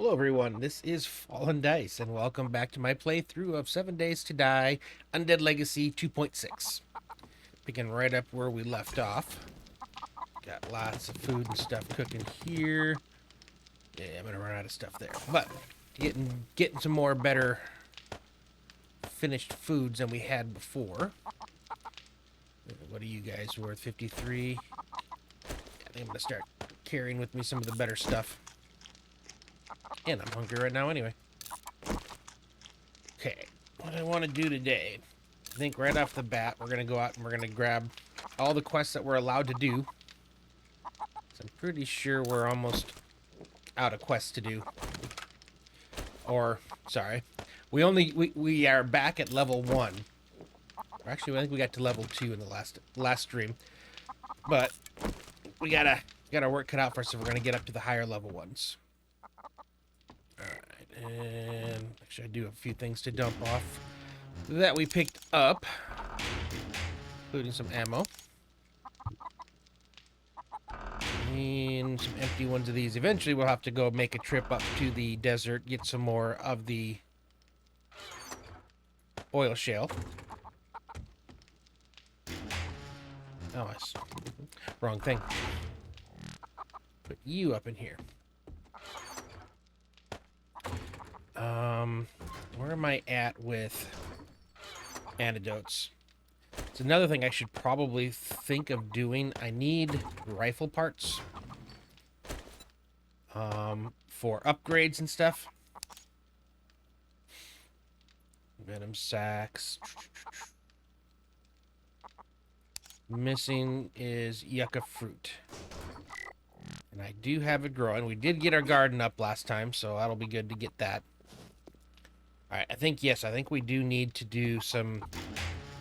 Hello everyone, this is Fallen Dice, and welcome back to my playthrough of 7 Days to Die, Undead Legacy 2.6. Picking right up where we left off. Got lots of food and stuff cooking here. Yeah, I'm gonna run out of stuff there. But, getting some more better finished foods than we had before. What are you guys worth? 53? I think I'm gonna start carrying with me some of the better stuff. And I'm hungry right now anyway. Okay, what I want to do today, I think right off the bat, we're going to go out and we're going to grab all the quests that we're allowed to do. So I'm pretty sure we're almost out of quests to do. Or, sorry, we are back at level 1. Or actually, I think we got to level 2 in the last stream. But we gotta work cut out for us if we're going to get up to the higher level ones. Alright, and actually I do have a few things to dump off that we picked up, including some ammo. And some empty ones of these. Eventually we'll have to go make a trip up to the desert, get some more of the oil shale. Oh, that's wrong thing. Put you up in here. Where am I at with antidotes? It's another thing I should probably think of doing. I need rifle parts for upgrades and stuff. Venom sacks. Missing is yucca fruit. And I do have it growing. We did get our garden up last time, so that'll be good to get that. Alright, I think we do need to do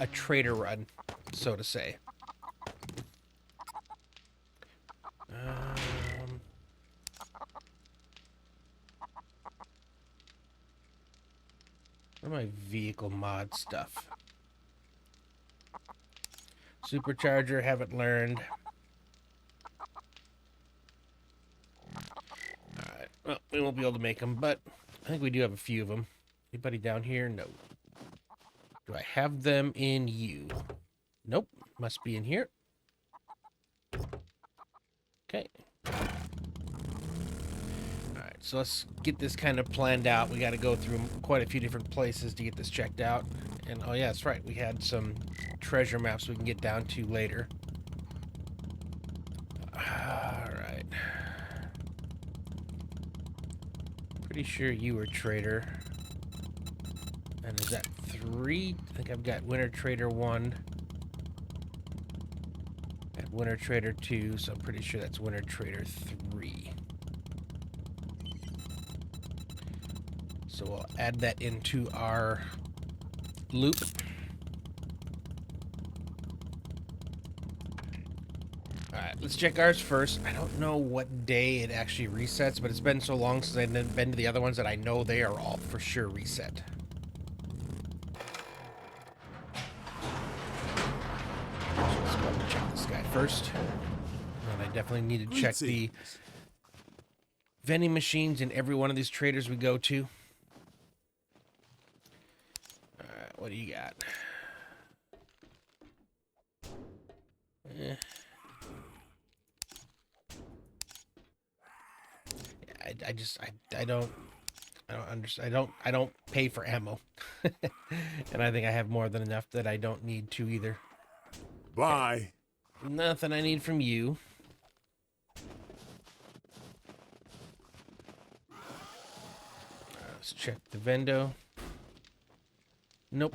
a trader run, so to say. Where's my vehicle mod stuff? Supercharger, haven't learned. Alright, well, we won't be able to make them, but I think we do have a few of them. Anybody down here? No. Do I have them in you? Nope. Must be in here. Okay. Alright, so let's get this kind of planned out. We got to go through quite a few different places to get this checked out. And, oh yeah, that's right. We had some treasure maps we can get down to later. Alright. Pretty sure you were trader. And is that 3? I think I've got Winter Trader 1. And Winter Trader 2, so I'm pretty sure that's Winter Trader 3. So we'll add that into our loop. Alright, let's check ours first. I don't know what day it actually resets, but it's been so long since I've been to the other ones that I know they are all for sure reset. First, and I definitely need to check the vending machines in every one of these traders we go to. Alright, what do you got? I don't pay for ammo. And I think I have more than enough that I don't need to either. Bye. Nothing I need from you. Let's check the vendo. Nope.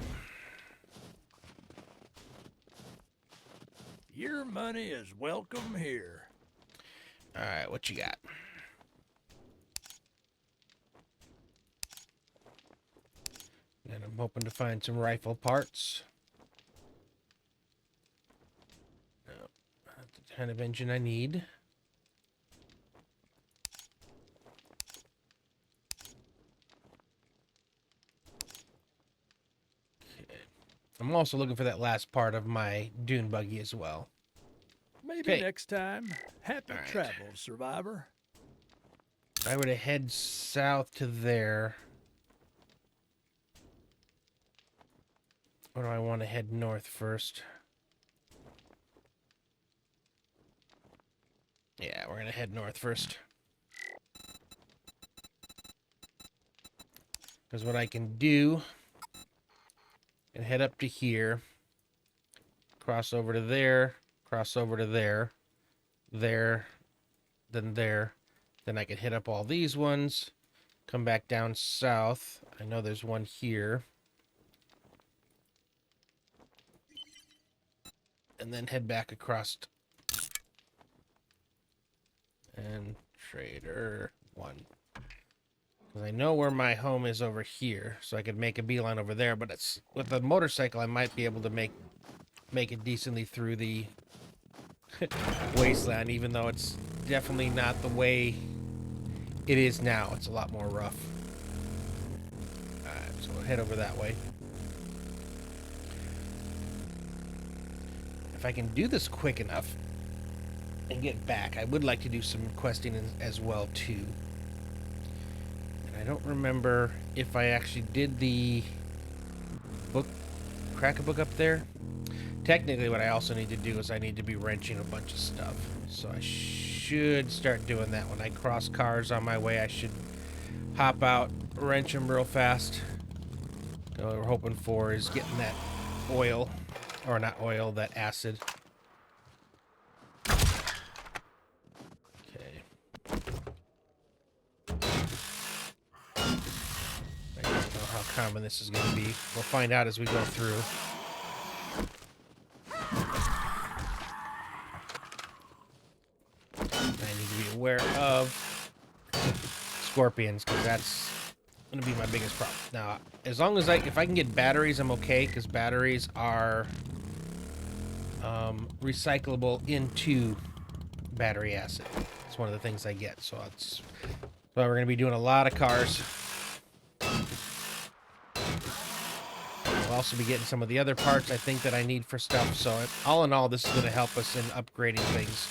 Your money is welcome here. Alright, what you got? And I'm hoping to find some rifle parts. Kind of engine I need. Okay. I'm also looking for that last part of my dune buggy as well. Maybe next time. Happy travels, survivor. I were to head south to there. Or do I want to head north first? Yeah, we're going to head north first. Because what I can do, and head up to here, cross over to there, cross over to there, there, then there. Then I can hit up all these ones, come back down south. I know there's one here. And then head back across. And trader 1. Because I know where my home is over here, so I could make a beeline over there. But it's with a motorcycle, I might be able to make it decently through the wasteland, even though it's definitely not the way it is now. It's a lot more rough. Alright, so we'll head over that way. If I can do this quick enough and get back, I would like to do some questing as well too. And I don't remember if I actually did the book, crack a book up there. Technically, what I also need to do is I need to be wrenching a bunch of stuff. So I should start doing that. When I cross cars on my way, I should hop out, wrench them real fast. What we're hoping for is getting that oil, or not oil, that acid. Okay. I don't know how common this is going to be. We'll find out as we go through. I need to be aware of scorpions, because that's going to be my biggest problem. Now, as long as if I can get batteries, I'm okay, because batteries are recyclable into battery acid. It's one of the things I get, so it's why we're going to be doing a lot of cars. We'll also be getting some of the other parts I think that I need for stuff, so all in all, this is going to help us in upgrading things.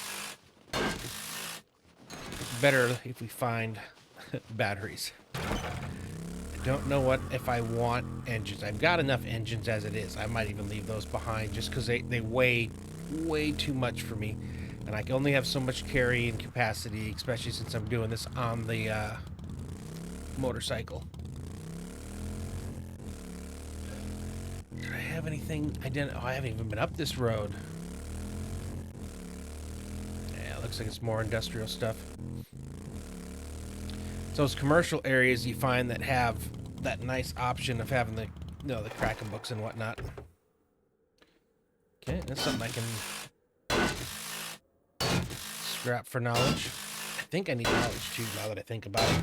Better if we find batteries. I don't know if I want engines. I've got enough engines as it is. I might even leave those behind just because they weigh way too much for me. And I can only have so much carrying capacity, especially since I'm doing this on the motorcycle. Did I have anything? I haven't even been up this road. Yeah, it looks like it's more industrial stuff. So those commercial areas you find that have that nice option of having the, the Kraken books and whatnot. Okay, that's something I can scrap for knowledge. I think I need knowledge too, now that I think about it.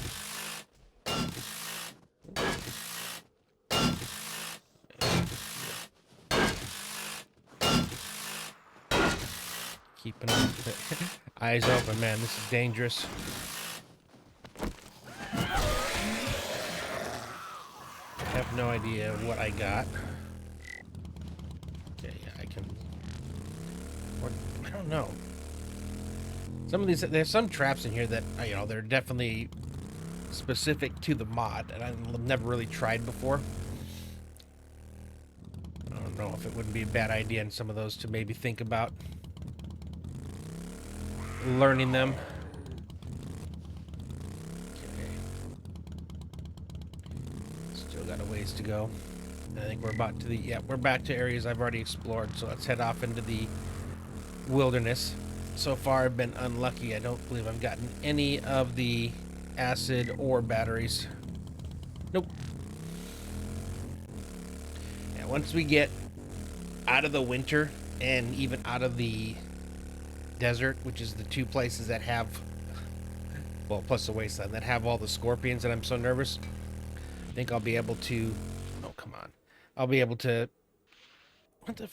Keeping eyes open, man. This is dangerous. I have no idea what I got. Okay, yeah, I can. I don't know. Some of these, there's some traps in here that they're definitely specific to the mod, and I've never really tried before. I don't know if it wouldn't be a bad idea in some of those to maybe think about learning them. Got a ways to go. I think we're about to we're back to areas I've already explored, so let's head off into the wilderness. So far I've been unlucky. I don't believe I've gotten any of the acid or batteries. Nope. Yeah, once we get out of the winter and even out of the desert, which is the two places that have, well, plus the wasteland, that have all the scorpions that I'm so nervous, I think I'll be able to... Oh, come on. I'll be able to... What the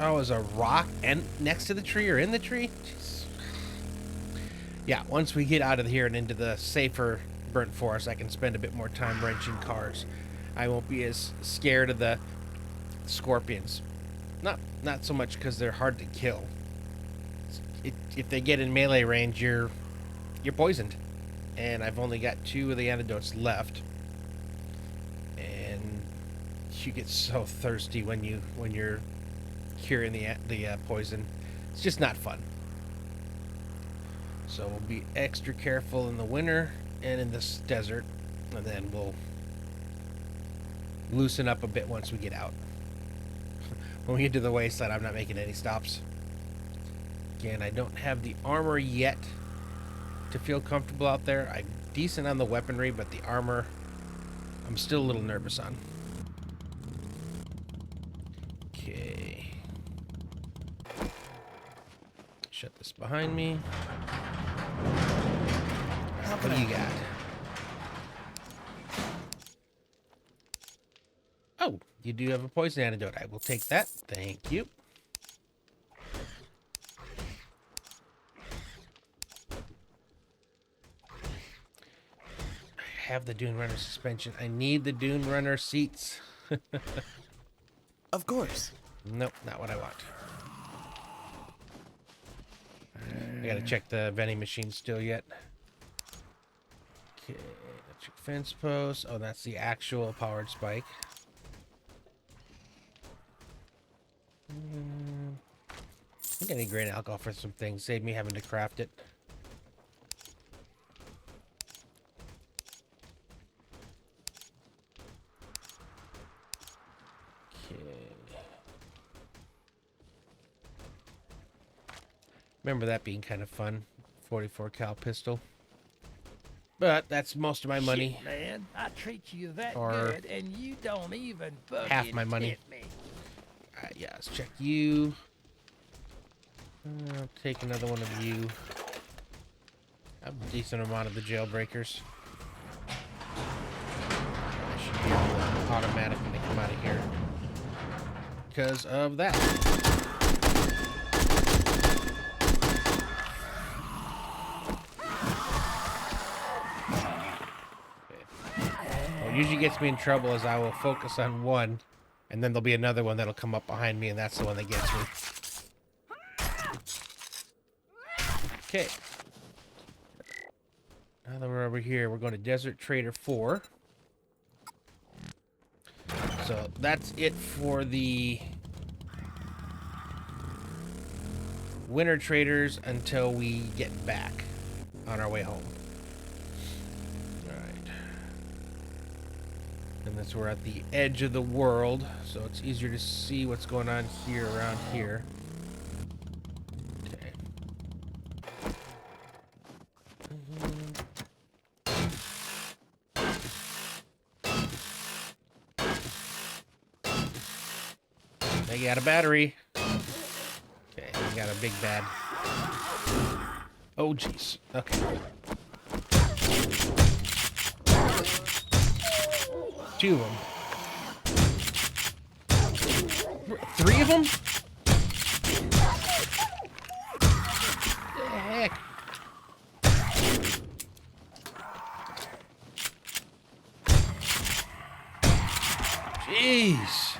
Oh, is a rock next to the tree or in the tree? Jeez. Yeah, once we get out of here and into the safer burnt forest, I can spend a bit more time wrenching cars. I won't be as scared of the scorpions. Not so much because they're hard to kill. If they get in melee range, you're you're poisoned. And I've only got 2 of the antidotes left. And you get so thirsty when you're curing the poison. It's just not fun. So we'll be extra careful in the winter and in this desert, and then we'll loosen up a bit once we get out. When we get to the wasteland, I'm not making any stops. Again, I don't have the armor yet to feel comfortable out there. I'm decent on the weaponry, but the armor, I'm still a little nervous on. Okay. Shut this behind me. What do you got? Oh, you do have a poison antidote. I will take that. Thank you. I have the Dune Runner suspension. I need the Dune Runner seats. Of course. Nope, not what I want. I gotta check the vending machine still yet. Okay, electric fence post. Oh, that's the actual powered spike. I think I need grain alcohol for some things. Save me having to craft it. Okay. Remember that being kind of fun. 44 cal pistol. But that's most of my money. Shit, man, I treat you that Or good, and you don't even fucking half my money. hit me. Alright, yeah, let's check you. I'll take another one of you. I have a decent amount of the jailbreakers. I should be able to automatically come out of here. Because of that. What usually gets me in trouble is I will focus on one, and then there'll be another one that'll come up behind me, and that's the one that gets me. Okay. Now that we're over here, we're going to Desert Trader 4. So that's it for the winter traders until we get back on our way home. Alright. And that's we're at the edge of the world, so it's easier to see what's going on here around here. Okay. I got a battery. Okay, we got a big bad. Oh, jeez. Okay. Two of them. 3 of them? The heck? Jeez.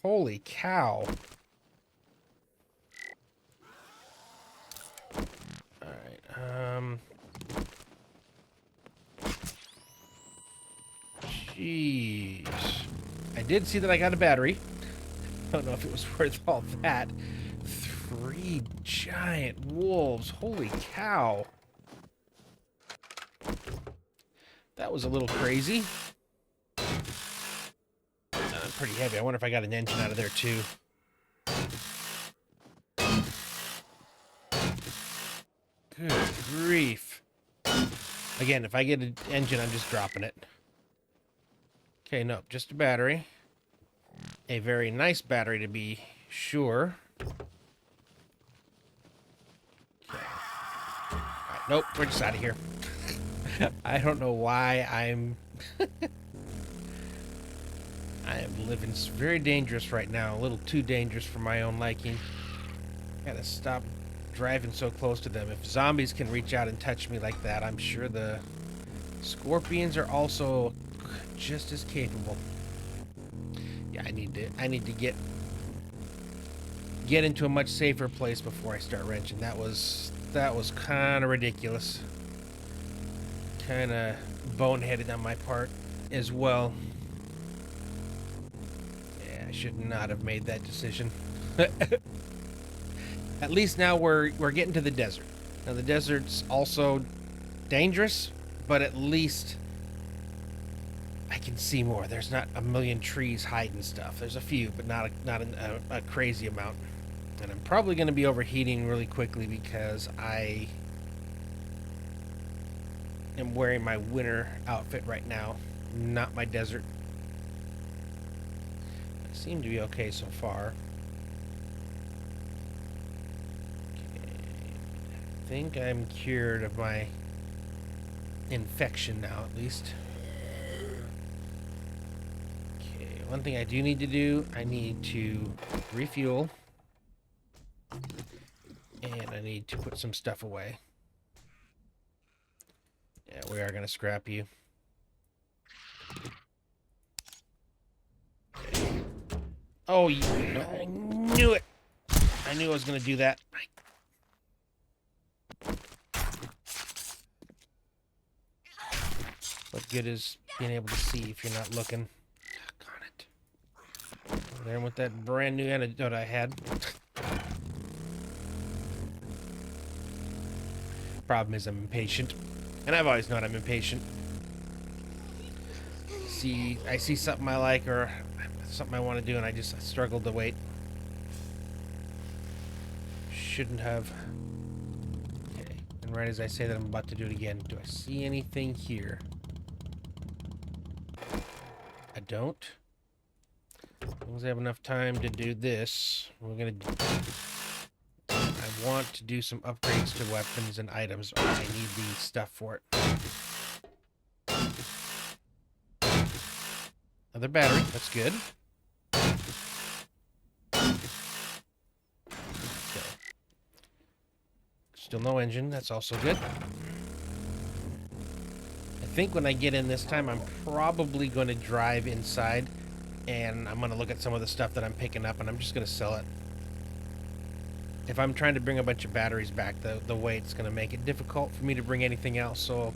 Holy cow. Alright, jeez. I did see that I got a battery. I don't know if it was worth all that. 3 giant wolves. Holy cow. That was a little crazy. Pretty heavy. I wonder if I got an engine out of there too. Good grief. Again, if I get an engine, I'm just dropping it. Okay, nope, just a battery. A very nice battery to be sure. Okay. Alright, nope, we're just out of here. I don't know why I'm... I am living very dangerous right now. A little too dangerous for my own liking. Gotta stop driving so close to them. If zombies can reach out and touch me like that, I'm sure the scorpions are also just as capable. Yeah, I need to get get into a much safer place before I start wrenching. That was kind of ridiculous. Kind of boneheaded on my part as well. Yeah, I should not have made that decision. At least now we're getting to the desert. Now the desert's also dangerous, but at least I can see more. There's not a million trees hiding stuff. There's a few, but not a crazy amount. And I'm probably going to be overheating really quickly because I am wearing my winter outfit right now, not my desert. I seem to be okay so far. Okay. I think I'm cured of my infection now, at least. Okay, one thing I do need to do, I need to refuel. And I need to put some stuff away. Yeah, we are going to scrap you. Okay. Oh, I knew it. I knew I was going to do that. What good is being able to see if you're not looking? Darn it. There with that brand new antidote I had. Problem is I'm impatient. And I've always known I'm impatient. I see something I like or something I want to do and I just struggle to wait. Shouldn't have. Okay. And right as I say that, I'm about to do it again. Do I see anything here? I don't. As long as I have enough time to do this, we're gonna. I want to do some upgrades to weapons and items, or I need the stuff for it. Another battery, that's good. Okay. Still no engine, that's also good. I think when I get in this time, I'm probably going to drive inside, and I'm going to look at some of the stuff that I'm picking up, and I'm just going to sell it. If I'm trying to bring a bunch of batteries back, the weight's going to make it difficult for me to bring anything else, so...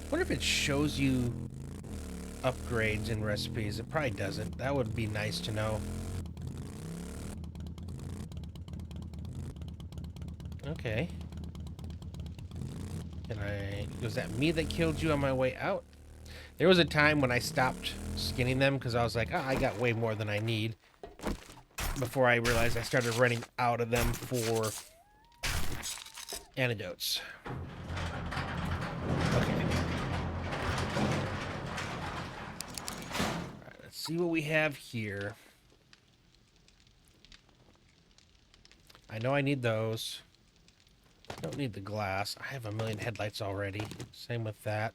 I wonder if it shows you upgrades in recipes. It probably doesn't. That would be nice to know. Okay. Was that me that killed you on my way out? There was a time when I stopped skinning them because I was like, oh, I got way more than I need. Before I realized I started running out of them for antidotes. Okay. Alright, let's see what we have here. I know I need those. Don't need the glass. I have a million headlights already. Same with that.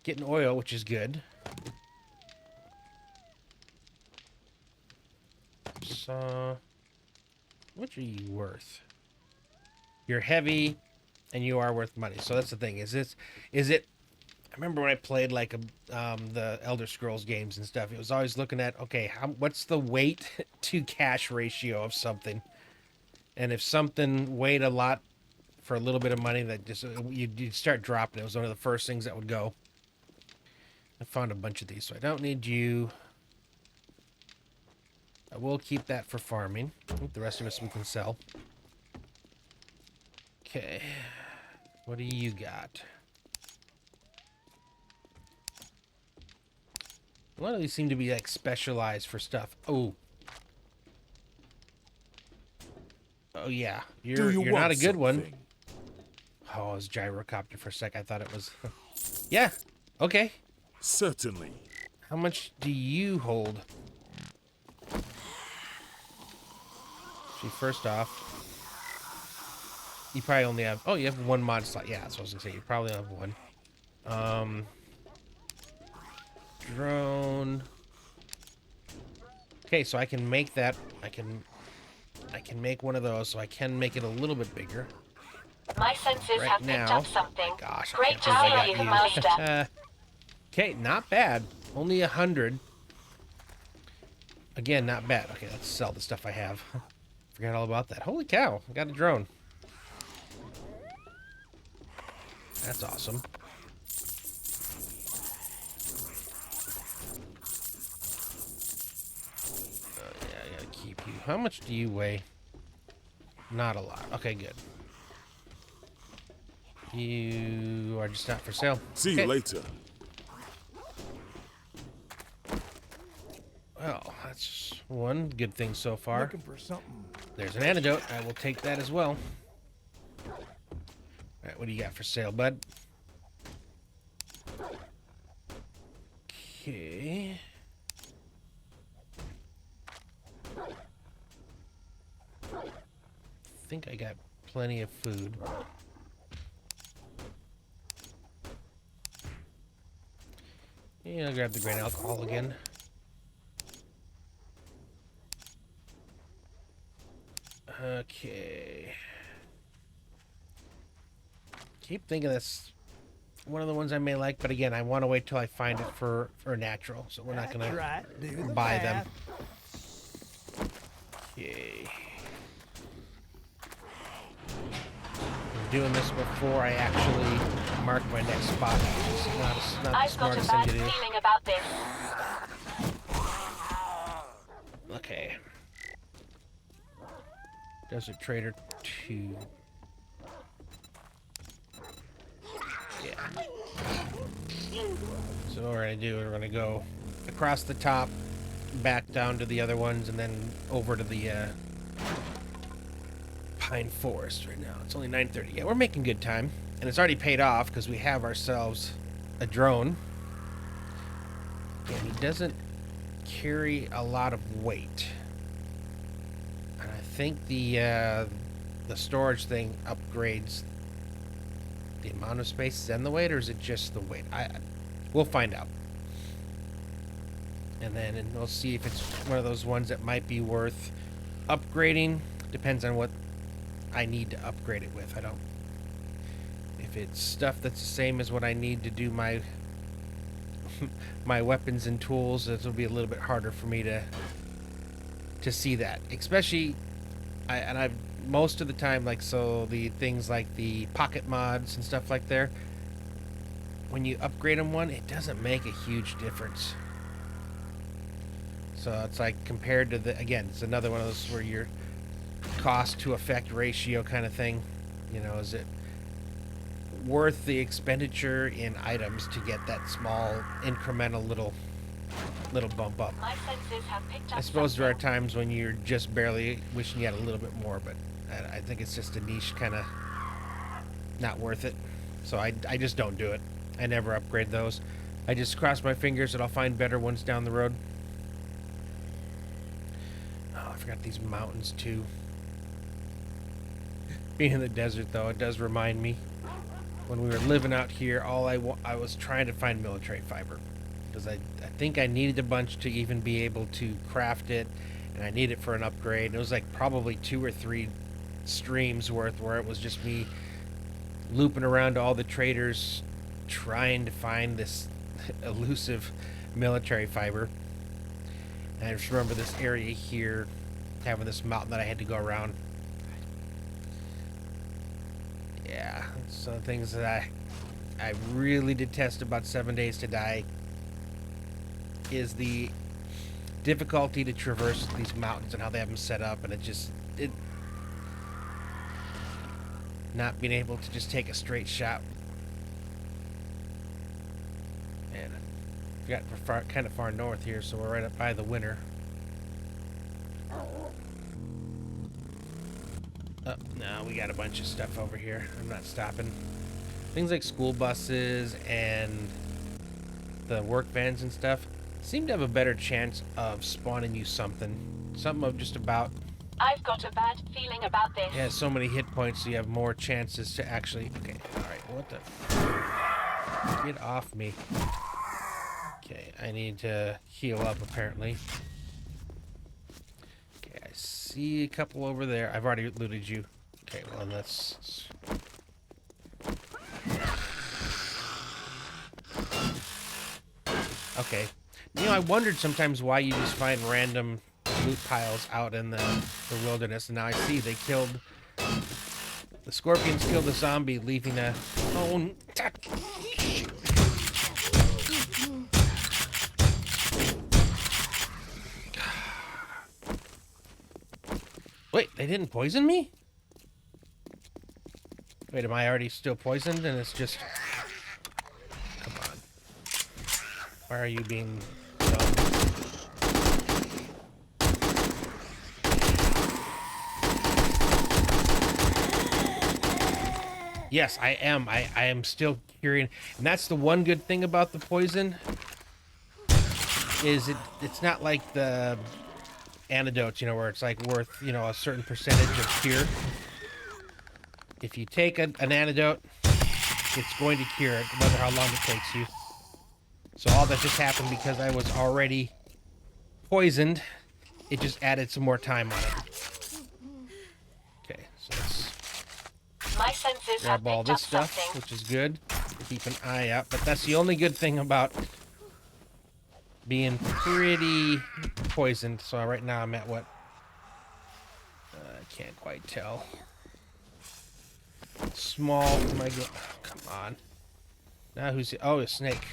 Getting oil, which is good. So, what are you worth? You're heavy, and you are worth money. So that's the thing. Is it? I remember when I played like the Elder Scrolls games and stuff. It was always looking at, okay, what's the weight to cash ratio of something? And if something weighed a lot for a little bit of money, that just you'd start dropping. It was one of the first things that would go. I found a bunch of these, so I don't need you. I will keep that for farming. The rest of us we can sell. Okay. What do you got? A lot of these seem to be like specialized for stuff. Oh. Oh yeah. You're not a good one. Oh, it was gyrocopter for a sec. I thought it was. Yeah. Okay. Certainly. How much do you hold? See, first off, you probably only have... Oh, you have one mod slot. Yeah, that's what I was going to say. You probably have one. Drone. Okay, so I can make that. I can make one of those, so I can make it a little bit bigger. My senses have picked up something. Gosh, Great to see you, Master. Okay, not bad. Only 100. Again, not bad. Okay, let's sell the stuff I have. Forgot all about that. Holy cow, I got a drone. That's awesome. Yeah, I gotta keep you. How much do you weigh? Not a lot. Okay, good. You are just not for sale. See Okay. you later. Well, that's one good thing so far. Looking for something. There's an antidote. I will take that as well. Alright, what do you got for sale, bud? Okay. I think I got plenty of food. Yeah, I'll grab the grain alcohol again. Okay. Keep thinking that's one of the ones I may like, but again, I want to wait till I find it for natural, so we're not That's gonna right. Do the buy them. math. Okay. I'm doing this before I actually mark my next spot. It's not the I've got a smartest thing bad to do. feeling about this. Okay. Desert Trader 2. Yeah. So what we're gonna do, we're gonna go across the top, back down to the other ones, and then over to the Pine Forest right now. It's only 9:30. Yeah, we're making good time. And it's already paid off because we have ourselves a drone. And he doesn't carry a lot of weight. And I think the storage thing upgrades the amount of space and the weight, or is it just the weight? We'll find out. And then we'll see if it's one of those ones that might be worth upgrading. Depends on what I need to upgrade it with. If it's stuff that's the same as what I need to do my my weapons and tools, it'll be a little bit harder for me to see that. Especially, I've most of the time, like, so the things like the pocket mods and stuff like there, when you upgrade them one, it doesn't make a huge difference. So it's like compared to again, it's another one of those where your cost to effect ratio kind of thing. You know, is it worth the expenditure in items to get that small incremental little bump up? My senses have picked up I suppose there are something. times when you're just barely wishing you had a little bit more, but I think it's just a niche kind of not worth it. So I just don't do it. I never upgrade those. I just cross my fingers that I'll find better ones down the road. Oh, I forgot these mountains too. Being in the desert, though, it does remind me when we were living out here, I was trying to find military fiber because I think I needed a bunch to even be able to craft it, and I need it for an upgrade. And it was like probably 2 or 3 streams worth where it was just me looping around to all the traders trying to find this elusive military fiber. And I just remember this area here having this mountain that I had to go around. Yeah, some of the things that I really detest about 7 Days to Die is the difficulty to traverse these mountains and how they have them set up, and it not being able to just take a straight shot. And we got kind of far north here, so we're right up by the winter. Oh, no, we got a bunch of stuff over here. I'm not stopping. Things like school buses and the work vans and stuff seem to have a better chance of spawning you something. Something of just about... I've got a bad feeling about this. Yeah, so many hit points, so you have more chances to actually... Okay, alright, what the... Get off me. Okay, I need to heal up, apparently. Okay, I see a couple over there. I've already looted you. Okay, well, then let's... Okay. You know, I wondered sometimes why you just find random loot piles out in the wilderness, and now I see they killed... The scorpions killed a zombie, leaving a... Oh, wait, they didn't poison me? Wait, am I already still poisoned and it's just... Come on. Why are you being dumb? Yes, I am. I am still curing. And that's the one good thing about the poison. Is it's not like the antidotes, you know, where it's like worth, you know, a certain percentage of cure. If you take an antidote, it's going to cure it, no matter how long it takes you. So all that just happened because I was already poisoned. It just added some more time on it. Okay, so let's My senses have grab all picked up this stuff, something. which is good. Keep an eye out, but that's the only good thing about being pretty poisoned. So right now I'm at what? I can't quite tell. Small. Am I oh, come on. Now who's... Oh, a snake.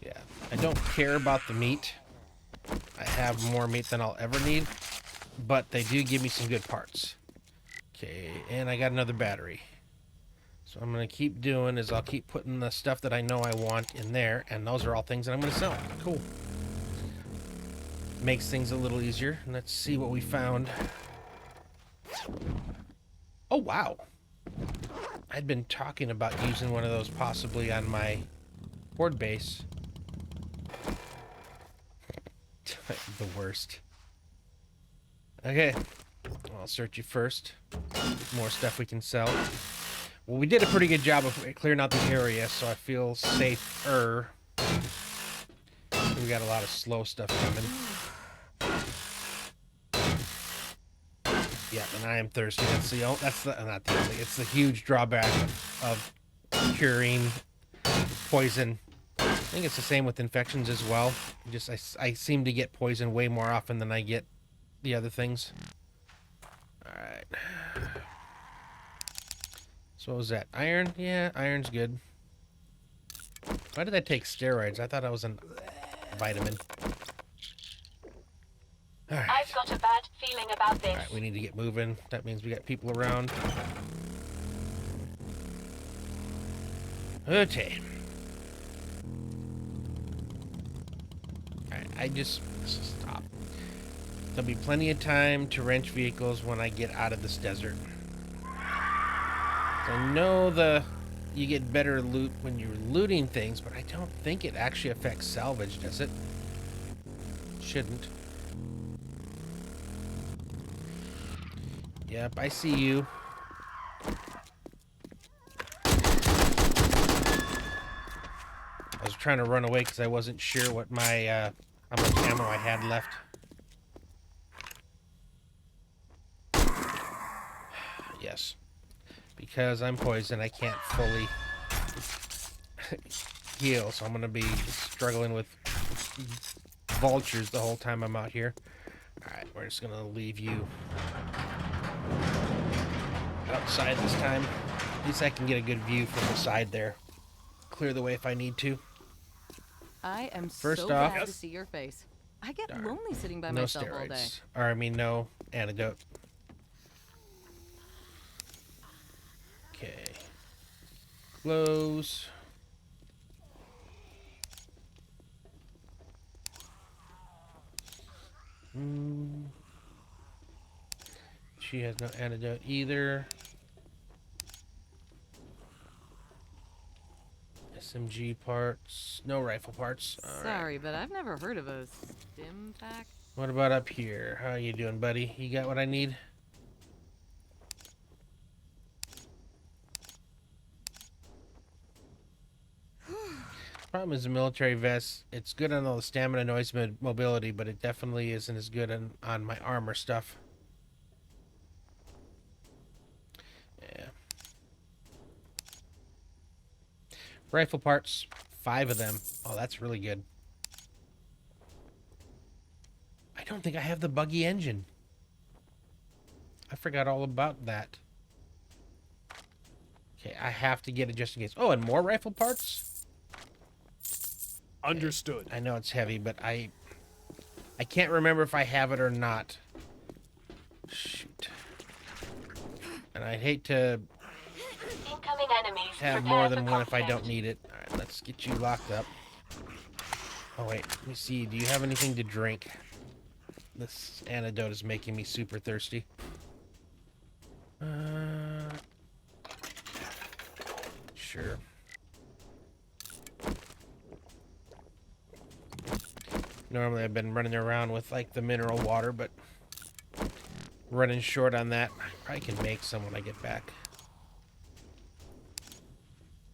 Yeah. I don't care about the meat. I have more meat than I'll ever need. But they do give me some good parts. Okay, and I got another battery. So I'm going to keep doing is I'll keep putting the stuff that I know I want in there. And those are all things that I'm going to sell. Cool. Makes things a little easier. Let's see what we found. Oh, wow. I'd been talking about using one of those possibly on my horde base. The worst. Okay. I'll search you first. More stuff we can sell. Well, we did a pretty good job of clearing out the area, so I feel safer. We got a lot of slow stuff coming. Yeah, and I am thirsty. That's not the only. It's the huge drawback of curing poison. I think it's the same with infections as well. Just I seem to get poison way more often than I get the other things. All right. So what was that? Iron? Yeah, iron's good. Why did I take steroids? I thought I was a vitamin. All right. I've got a bad feeling about this. All right, we need to get moving. That means we got people around. Okay. All right, I just stop. There'll be plenty of time to wrench vehicles when I get out of this desert. I know you get better loot when you're looting things, but I don't think it actually affects salvage, does it? Shouldn't. Yep, I see you. I was trying to run away because I wasn't sure what my how much ammo I had left. Yes. Because I'm poisoned, I can't fully heal, so I'm going to be struggling with vultures the whole time I'm out here. Alright, we're just going to leave you outside this time. At least I can get a good view from the side there. Clear the way if I need to. I am First so off, glad to see your face. I get darn, lonely sitting by no myself all day. steroids. Or, I mean, no antidote. Okay. Close. She has no antidote either. SMG parts. No rifle parts. All Sorry, right. but I've never heard of a stim pack. What about up here? How you doing, buddy? You got what I need? Problem is the military vest. It's good on all the stamina, noise, mobility, but it definitely isn't as good on my armor stuff. Yeah. Rifle parts. 5 of them. Oh, that's really good. I don't think I have the buggy engine. I forgot all about that. Okay, I have to get it just in case. Oh, and more rifle parts? Understood. I know it's heavy, but I can't remember if I have it or not. Shoot. And I'd hate to Incoming enemies. have Prepare more for than one if I conflict. don't need it. Alright, let's get you locked up. Oh, wait. Let me see. Do you have anything to drink? This antidote is making me super thirsty. Sure. Normally I've been running around with like the mineral water, but running short on that. I probably can make some when I get back.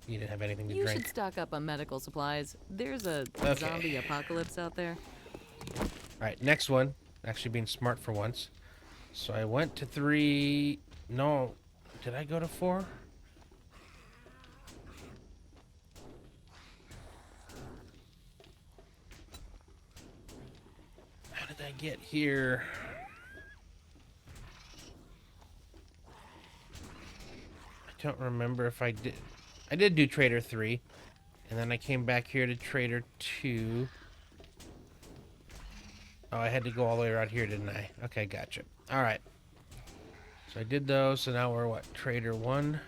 You didn't have anything to You drink. should stock up on medical supplies. There's a Okay. zombie apocalypse out there. Alright, next one. Actually being smart for once. So I went to 3... No. Did I go to 4? How did I get here? I don't remember if I did. I did do Trader 3. And then I came back here to Trader 2. Oh, I had to go all the way around here, didn't I? Okay, gotcha. Alright. So I did those, so now we're what? Trader 1.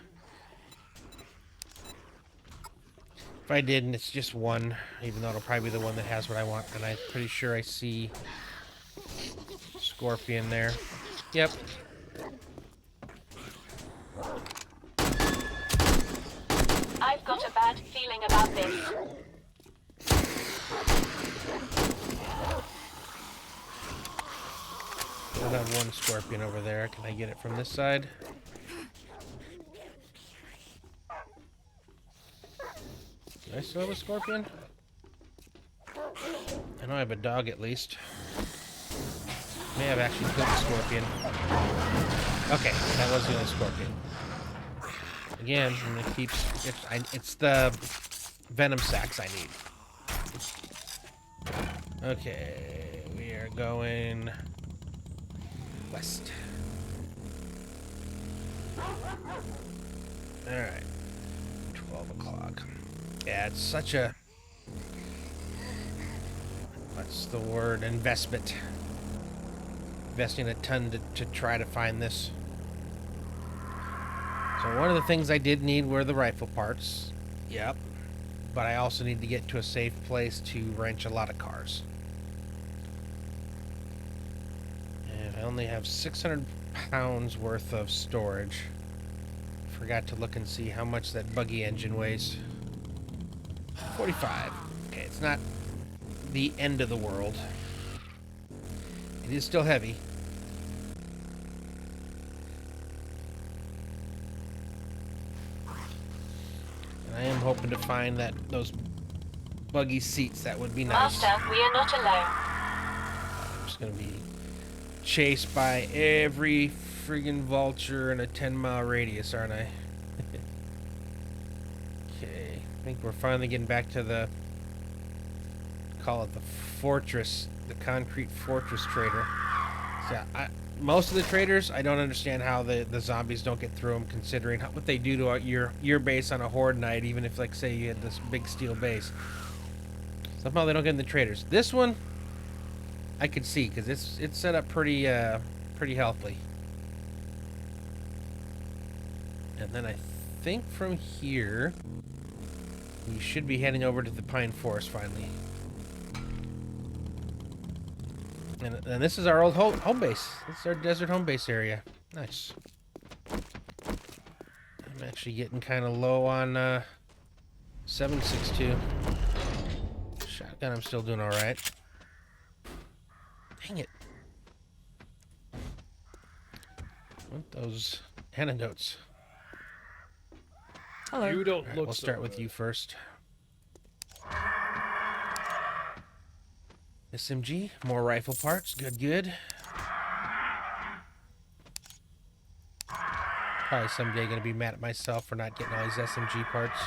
If I didn't, it's just 1, even though it'll probably be the one that has what I want. And I'm pretty sure I see Scorpion there. Yep. I've got a bad feeling about this. I'll have 1 Scorpion over there. Can I get it from this side? Do I still have a Scorpion? I know I have a dog at least. May have actually killed the Scorpion. Okay, that was the only Scorpion. Again, I'm gonna keep... It's the venom sacs I need. Okay, we are going west. Alright. 12 o'clock. Yeah, it's such a... What's the word? Investment. Investing a ton to try to find this. So one of the things I did need were the rifle parts. Yep. But I also need to get to a safe place to wrench a lot of cars. And I only have 600 pounds worth of storage. Forgot to look and see how much that buggy engine weighs. 45. Okay, it's not the end of the world. It is still heavy. And I am hoping to find those buggy seats. That would be nice. Master, we are not alone. I'm just gonna be chased by every friggin' vulture in a 10-mile radius, aren't I? Okay, I think we're finally getting back to the... Call it the fortress, the concrete fortress trader. So most of the traders, I don't understand how the zombies don't get through them, considering what they do to your base on a horde night, even if, like, say you had this big steel base. Somehow they don't get in the traders. This one, I could see, because it's set up pretty healthily. And then I think from here, we should be heading over to the Pine Forest finally. And this is our old home base. This is our desert home base area. Nice. I'm actually getting kind of low on 7.62. Shotgun, I'm still doing all right. Dang it. I want those antidotes. Hello. You don't All right, look we'll so start with good. you first. SMG, more rifle parts. Good, good. Probably someday gonna be mad at myself for not getting all these SMG parts.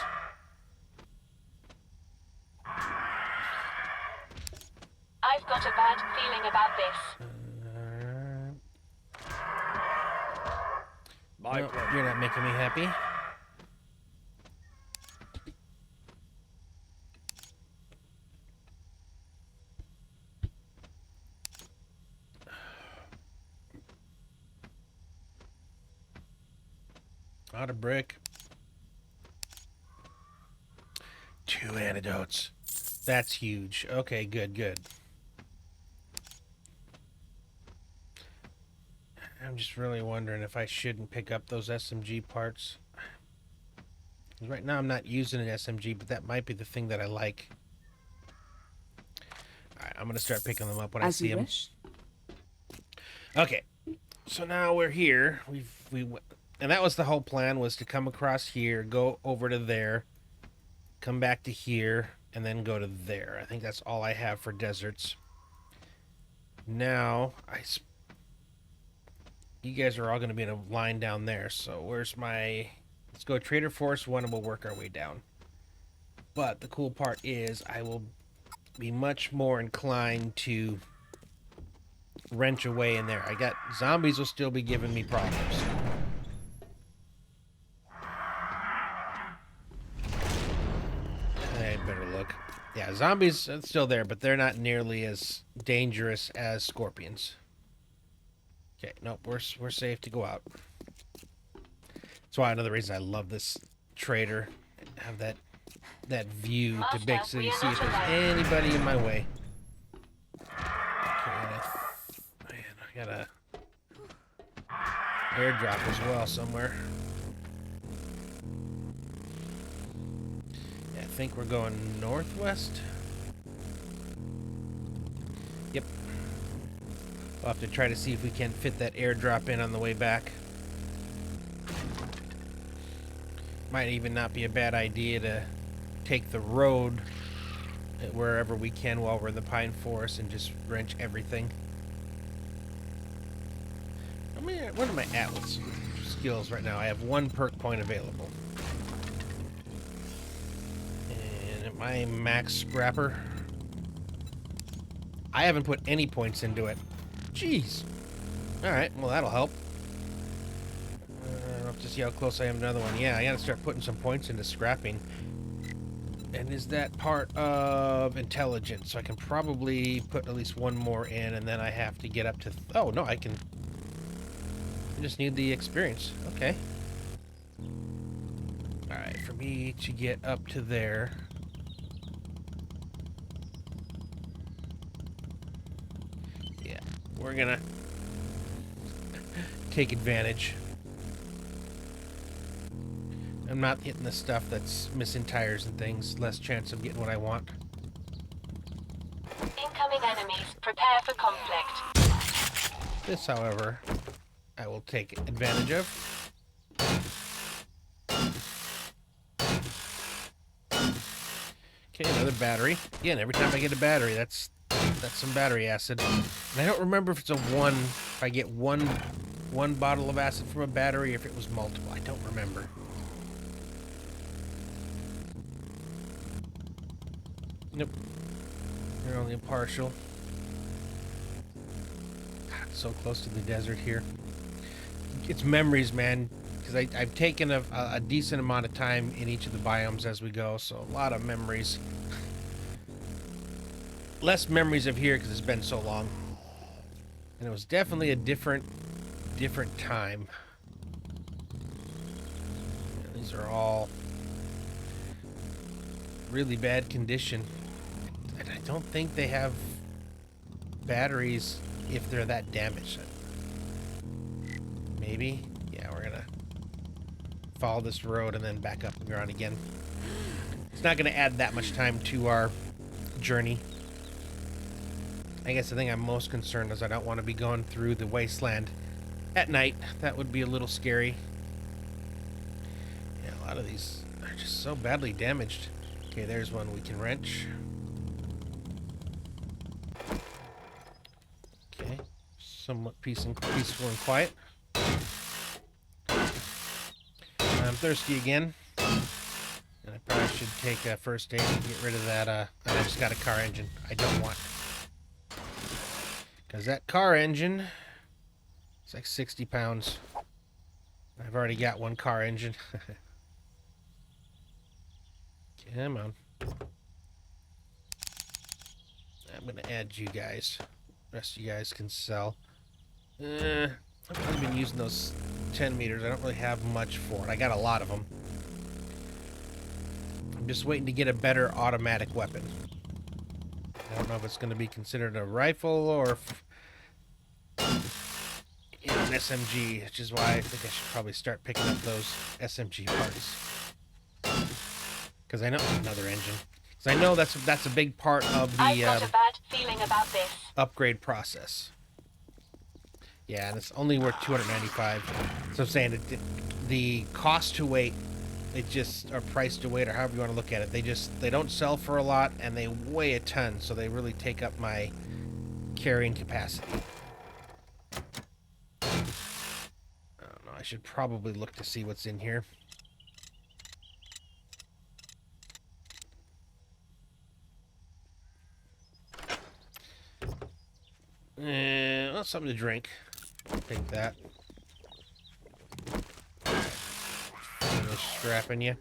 My Nope, pleasure. you're not making me happy. Out of brick. 2 antidotes. That's huge. Okay, good, good. I'm just really wondering if I shouldn't pick up those SMG parts. Right now I'm not using an SMG, but that might be the thing that I like. Alright, I'm gonna start picking them up when I see them. Okay, so now we're here. And that was the whole plan, was to come across here, go over to there, come back to here, and then go to there. I think that's all I have for deserts. Now, you guys are all going to be in a line down there, so where's my... Let's go Trader Force 1 and we'll work our way down. But the cool part is I will be much more inclined to wrench away in there. Zombies will still be giving me problems. I'd better look. Yeah, zombies are still there, but they're not nearly as dangerous as scorpions. Okay, nope, we're safe to go out. That's why another reason I love this trader. Have that view to basically see if there's anybody in my way. Okay, man, I got a airdrop as well somewhere. Yeah, I think we're going northwest. Yep. We'll have to try to see if we can fit that airdrop in on the way back. Might even not be a bad idea to take the road wherever we can while we're in the pine forest and just wrench everything. What am I at with skills right now? I have 1 perk point available. And am I max scrapper? I haven't put any points into it. Jeez. Alright, well that'll help. I'll have to see how close I am to another one. Yeah, I gotta start putting some points into scrapping. And is that part of intelligence? So I can probably put at least 1 more in, and then I have to get up to... Oh, no, I just need the experience. Okay. Alright, for me to get up to there... Yeah, we're gonna take advantage. I'm not hitting the stuff that's missing tires and things. Less chance of getting what I want. Incoming enemies. Prepare for conflict. This, however, I will take advantage of. Okay, another battery. Again, every time I get a battery, that's some battery acid. And I don't remember if it's a 1, if I get one bottle of acid from a battery, or if it was multiple. I don't remember. Nope. They're only a partial. God, so close to the desert here. It's memories, man. Because I've taken a decent amount of time in each of the biomes as we go, so a lot of memories. Less memories of here because it's been so long. And it was definitely a different time. Yeah, these are all really bad condition. And I don't think they have batteries if they're that damaged. Maybe. Yeah, we're gonna follow this road and then back up and around again. It's not gonna add that much time to our journey. I guess the thing I'm most concerned is I don't want to be going through the wasteland at night. That would be a little scary. Yeah, a lot of these are just so badly damaged. Okay, there's one we can wrench. Okay, somewhat peaceful and quiet. I'm thirsty again. And I probably should take a first aid and get rid of that. I just got a car engine I don't want. Because that car engine, it's like 60 pounds. I've already got one car engine. Come on. I'm gonna add you guys. Rest of you guys can sell. I've only been using those 10 meters. I don't really have much for it. I got a lot of them. I'm just waiting to get a better automatic weapon. I don't know if it's going to be considered a rifle or an SMG, which is why I think I should probably start picking up those SMG parts. Because I know another engine. Because I know that's a big part of I've the got a bad feeling about this. upgrade process. Yeah, and it's only worth 295. So I'm saying the cost to wait, or price to wait, or however you want to look at it, they don't sell for a lot and they weigh a ton, so they really take up my carrying capacity. I don't know, I should probably look to see what's in here. Well, something to drink. Take that. Finish strapping you.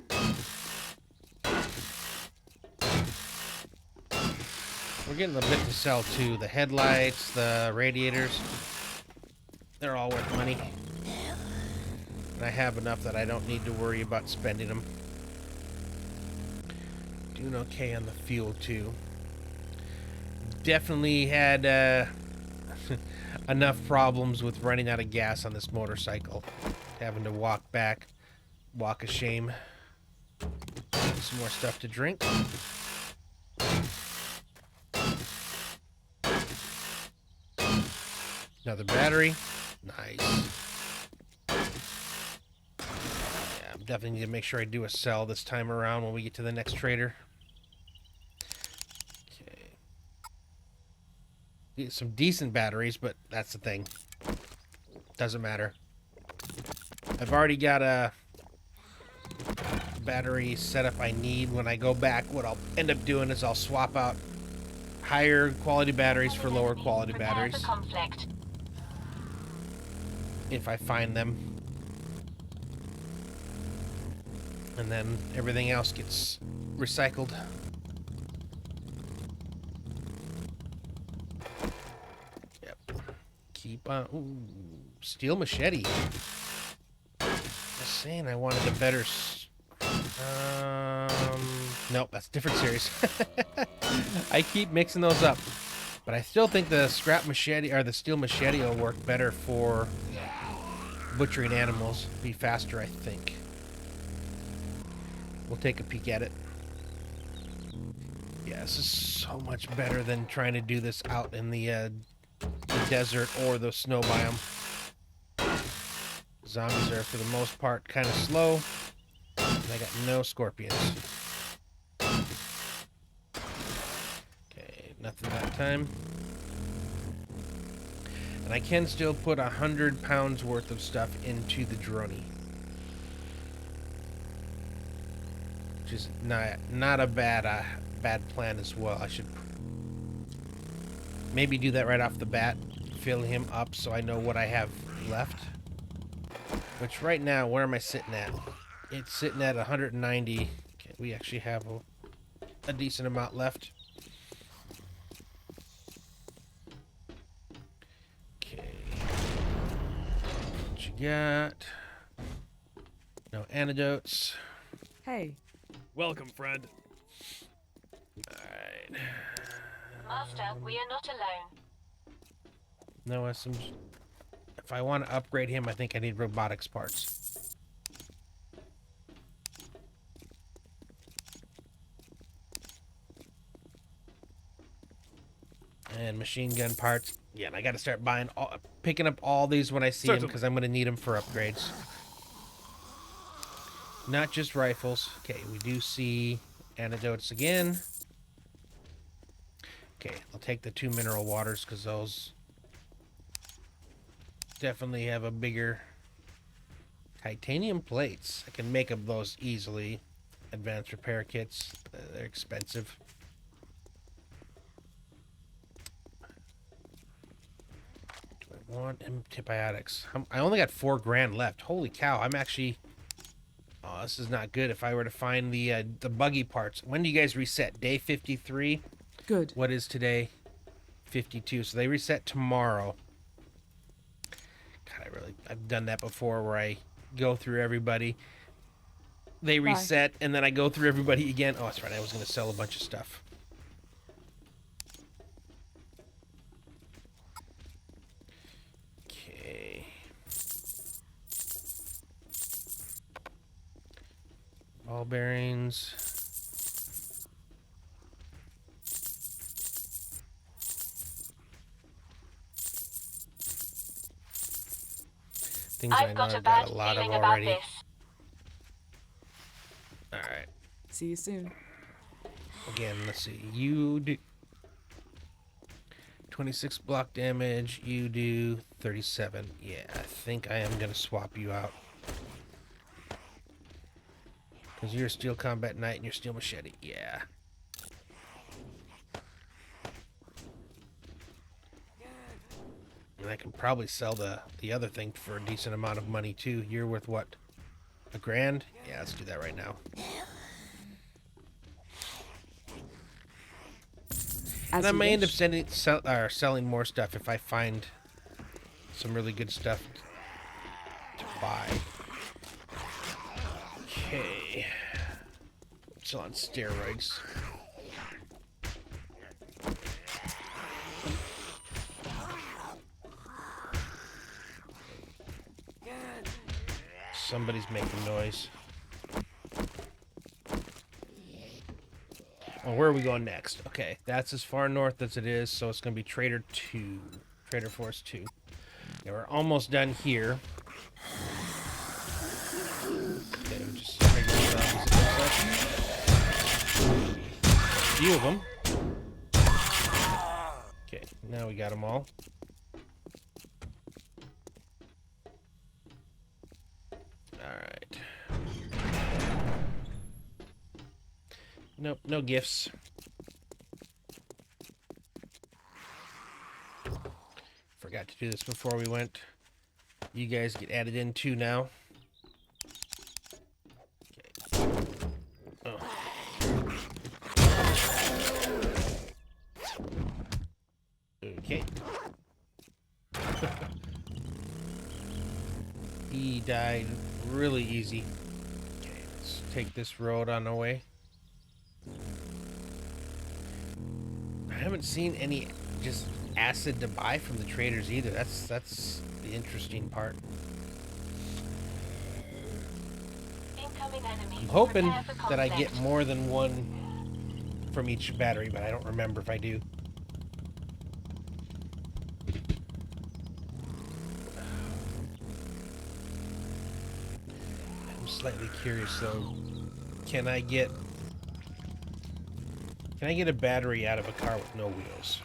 We're getting a bit to sell too. The headlights, the radiators, they're all worth money. And I have enough that I don't need to worry about spending them. Doing okay on the fuel too. Definitely had enough problems with running out of gas on this motorcycle. Having to walk back. Walk of shame. Some more stuff to drink. Another battery. Nice. Yeah, I'm definitely need to make sure I do a sell this time around when we get to the next trader. Okay. Get some decent batteries, but that's the thing. Doesn't matter. I've already got a battery setup I need. When I go back, what I'll end up doing is I'll swap out higher quality batteries for lower quality batteries. Prepare for conflict. If I find them. And then everything else gets recycled. Yep. Keep on. Ooh, steel machete. Just saying I wanted a better. Nope, that's a different series. I keep mixing those up. But I still think the scrap machete or the steel machete will work better for butchering animals. Be faster, I think. We'll take a peek at it. Yeah, this is so much better than trying to do this out in the desert or the snow biome. Zombies are, for the most part, kind of slow. And I got no scorpions. Okay, nothing that time. And I can still put 100 pounds worth of stuff into the droney. Which is not a bad plan as well. I should maybe do that right off the bat. Fill him up so I know what I have left. Which right now, where am I sitting at? It's sitting at 190. Okay, we actually have a decent amount left. Okay. What you got? No antidotes. Hey, Welcome, friend. Alright. Master, we are not alone. No SMG. If I want to upgrade him, I think I need robotics parts. And machine gun parts. Yeah, and I got to start picking up all these when I see them because I'm going to need them for upgrades. Not just rifles. Okay, we do see antidotes again. Okay, I'll take the 2 mineral waters because those definitely have a bigger titanium plates. I can make of those easily. Advanced repair kits. They're expensive. Do I want antibiotics. I only got 4 grand left. Holy cow! I'm actually. Oh, this is not good. If I were to find the buggy parts, when do you guys reset? Day 53. Good. What is today? 52. So they reset tomorrow. God, I've done that before where I go through everybody. They reset, and then I go through everybody again. Oh, that's right. I was going to sell a bunch of stuff. Okay. Ball bearings. Things I I've know got a I've got bad a lot of feeling about already. this. Alright. See you soon. Again, let's see. You do 26 block damage. You do 37. Yeah, I think I am going to swap you out. Because you're a steel combat knight and you're steel machete. Yeah. And I can probably sell the other thing for a decent amount of money too. You're worth what? $1 grand? Yeah, let's do that right now. As And I you may end up wish. selling more stuff if I find some really good stuff to buy. Okay. Still on steroids. Somebody's making noise. Well, where are we going next? Okay, that's as far north as it is, so it's going to be Trader 2. Trader Force 2. Yeah, we're almost done here. Okay, we're just regular zombies, it looks like. A few of them. Okay, now we got them all. Alright. Nope, no gifts. Forgot to do this before we went. You guys get added in too now. Okay. Oh. Okay. He died really easy. Okay, let's take this road on the way. I haven't seen any just acid to buy from the traders either. That's the interesting part. Incoming enemy. I'm hoping Prepare for that I conflict. get more than one from each battery, but I don't remember if I do. I'm slightly curious though. Can I get a battery out of a car with no wheels?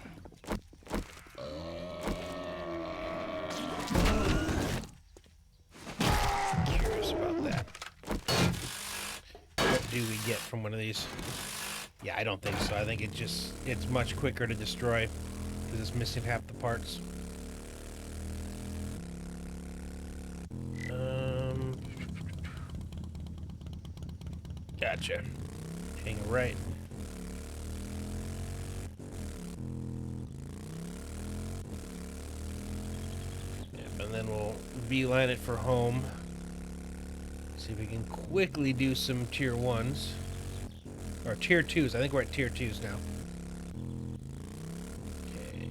Curious about that. What do we get from one of these? Yeah, I don't think so. I think it's much quicker to destroy because it's missing half the parts. Gotcha. Hang right. Yep, and then we'll beeline it for home. See if we can quickly do some tier 1s. Or tier 2s. I think we're at tier 2s now. Okay,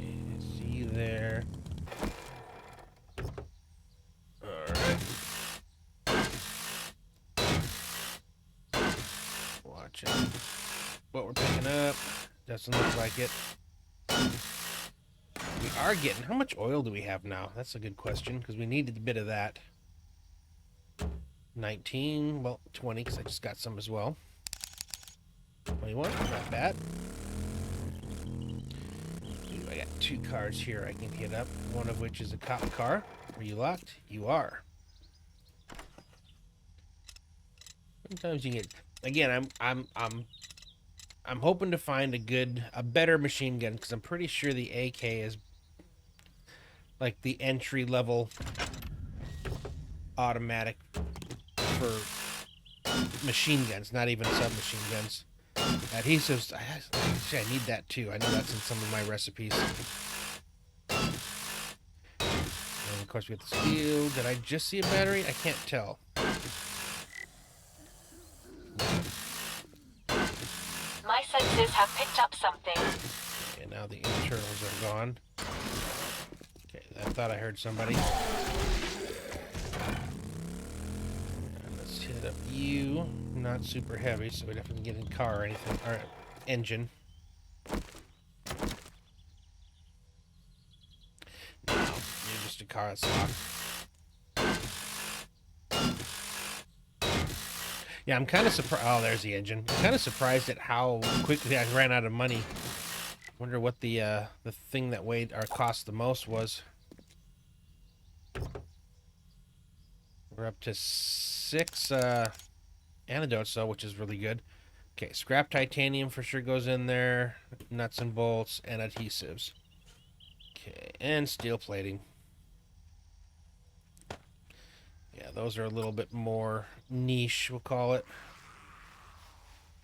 see you there. Alright. Watch out. What we're picking up. Doesn't look like it. We are getting... How much oil do we have now? That's a good question, because we needed a bit of that. 19, well, 20, because I just got some as well. 21, not bad. Ooh, I got 2 cars here I can hit up, one of which is a cop car. Are you locked? You are. Sometimes you get... Again, I'm hoping to find a better machine gun, because I'm pretty sure the AK is like the entry level automatic for machine guns, not even submachine guns. Adhesives, actually, I need that too. I know that's in some of my recipes. And of course, we have the steel. Did I just see a battery? I can't tell. My senses have picked up something. Okay, now the internals are gone. Okay, I thought I heard somebody. And let's hit up you. Not super heavy, so we definitely get in car or anything. Or engine. No, you're just a car stock. Yeah, I'm kind of surprised. Oh, there's the engine. I'm kind of surprised at how quickly I ran out of money. Wonder what the thing that weighed or cost the most was. We're up to 6 antidotes though, which is really good. Okay, scrap titanium for sure goes in there. Nuts and bolts and adhesives. Okay, and steel plating. Yeah, those are a little bit more niche, we'll call it.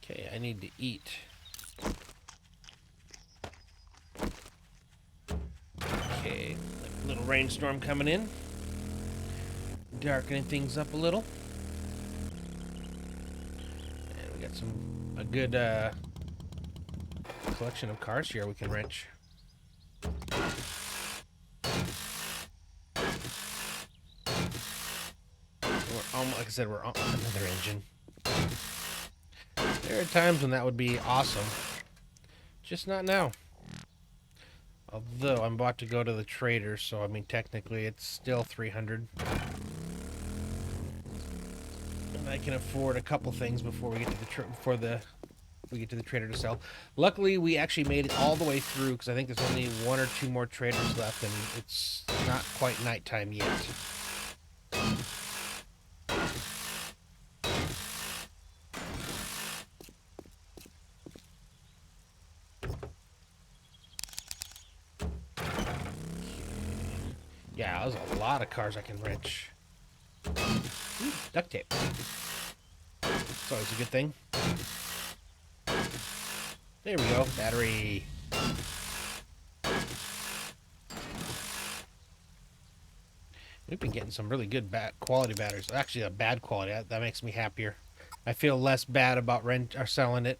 Okay, I need to eat. Okay, little rainstorm coming in. Darkening things up a little. And we got a good collection of cars here we can wrench. Like I said, we're on another engine. There are times when that would be awesome. Just not now. Although I'm about to go to the trader, so I mean technically it's still 300. And I can afford a couple things before we get to the trader to sell. Luckily, we actually made it all the way through because I think there's only 1 or 2 more traders left, and it's not quite nighttime yet. Yeah, there's a lot of cars I can wrench. Ooh, duct tape. It's always a good thing. There we go. Battery. We've been getting some really good quality batteries. Actually, a bad quality. That makes me happier. I feel less bad about selling it.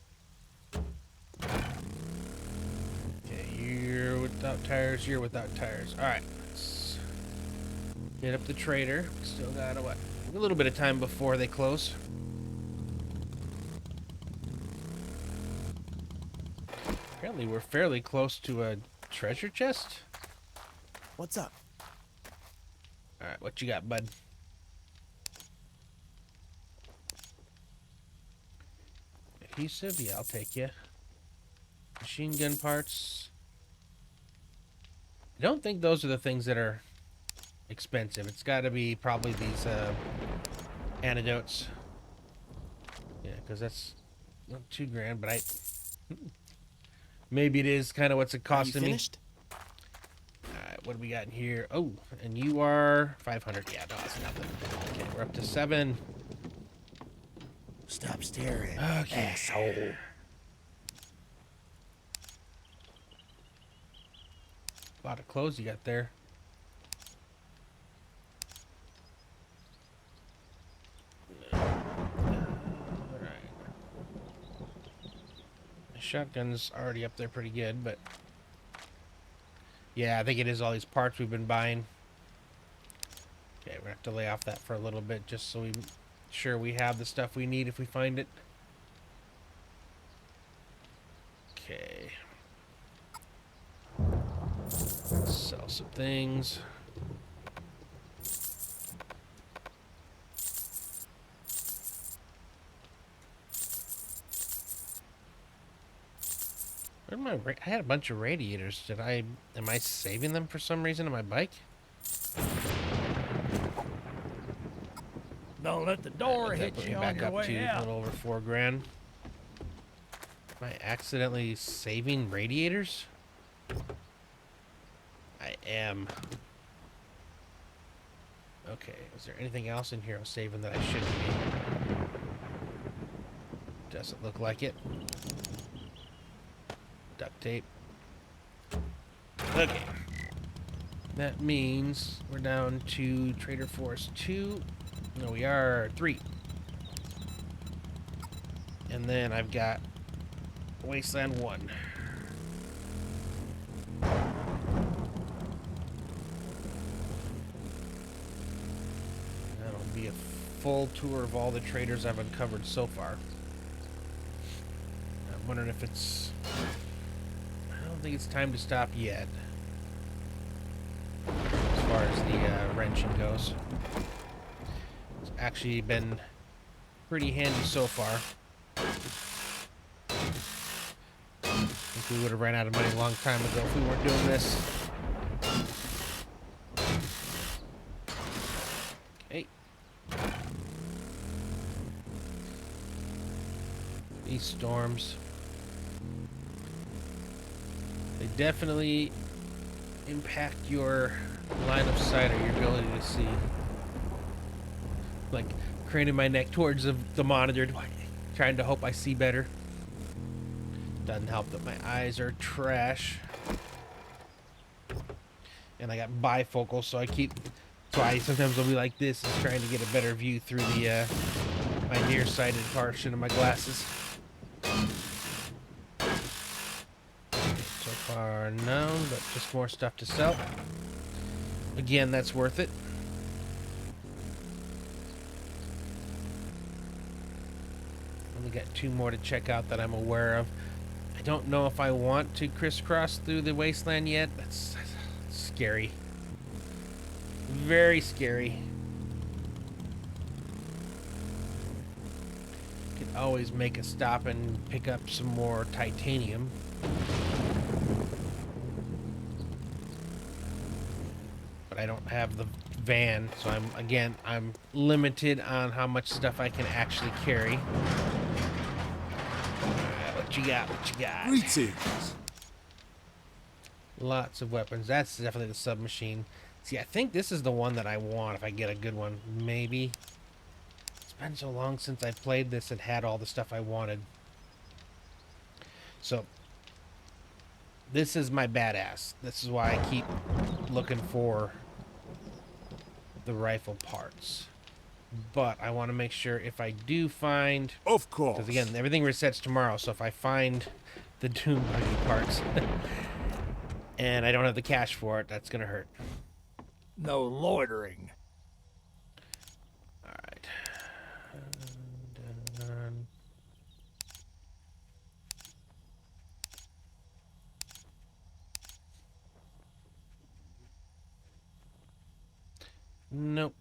Okay, you're without tires. You're without tires. All right. Let's hit up the trader. Still got a little bit of time before they close. Apparently, we're fairly close to a treasure chest. What's up? All right, what you got, bud? Adhesive? Yeah, I'll take you. Machine gun parts. I don't think those are the things that are expensive. It's got to be probably these antidotes. Yeah, because that's not $2,000, but maybe it is kind of what's it costing me. Finished? Alright, what do we got in here? Oh, and you are 500. Yeah, no, that's nothing. Okay, we're up to 7. Stop staring, Okay. asshole. A lot of clothes you got there. Alright. The shotgun's already up there pretty good, but yeah, I think it is all these parts we've been buying. Okay, we're gonna have to lay off that for a little bit just so we sure we have the stuff we need if we find it. Okay. Sell some things. Where'd my I had a bunch of radiators. Am I saving them for some reason on my bike? Don't let the door That hit put me you on back your up to way a out. little over $4,000. Am I accidentally saving radiators? I am. Okay, is there anything else in here I'm saving that I shouldn't be? Doesn't look like it. Duct tape. Okay. That means we're down to Trader Force 2. No, we are 3. And then I've got Wasteland 1. That'll be a full tour of all the traders I've uncovered so far. I'm wondering if it's... I don't think it's time to stop yet. As far as the wrenching goes. It's actually been pretty handy so far. I think we would have ran out of money a long time ago if we weren't doing this. Okay. These storms. They definitely impact your line of sight or your ability to see. Like craning my neck towards the monitor, trying to hope I see better. Doesn't help that my eyes are trash. And I got bifocal, so I sometimes I'll be like this, is trying to get a better view through the my nearsighted portion of my glasses. So far, no, but just more stuff to sell. Again, that's worth it. Only got 2 more to check out that I'm aware of. I don't know if I want to crisscross through the wasteland yet. That's scary. Very scary. Could always make a stop and pick up some more titanium. But I don't have the van, so I'm limited on how much stuff I can actually carry. What you got? What you got? Greetings. Lots of weapons. That's definitely the submachine. See, I think this is the one that I want if I get a good one. Maybe. It's been so long since I played this and had all the stuff I wanted. So, this is my badass. This is why I keep looking for the rifle parts. But I want to make sure if I do find... Of course. Because again, everything resets tomorrow, so if I find the Doom buggy parts and I don't have the cash for it, that's going to hurt. No loitering. Alright. Nope.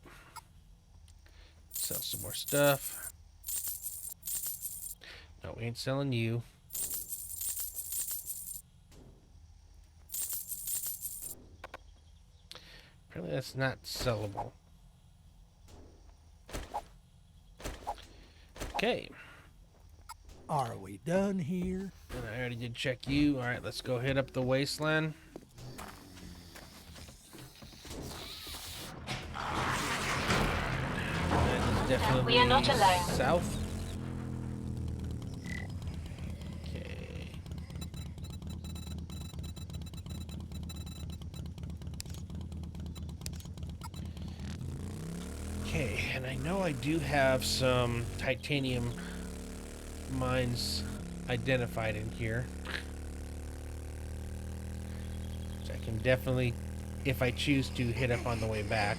Sell some more stuff. No, we ain't selling you. Apparently that's not sellable. Okay. Are we done here? And I already did check you. Alright, let's go hit up the wasteland. That is definitely We are not alone. south. Okay. Okay, and I know I do have some titanium mines identified in here. So I can definitely, if I choose to, hit up on the way back.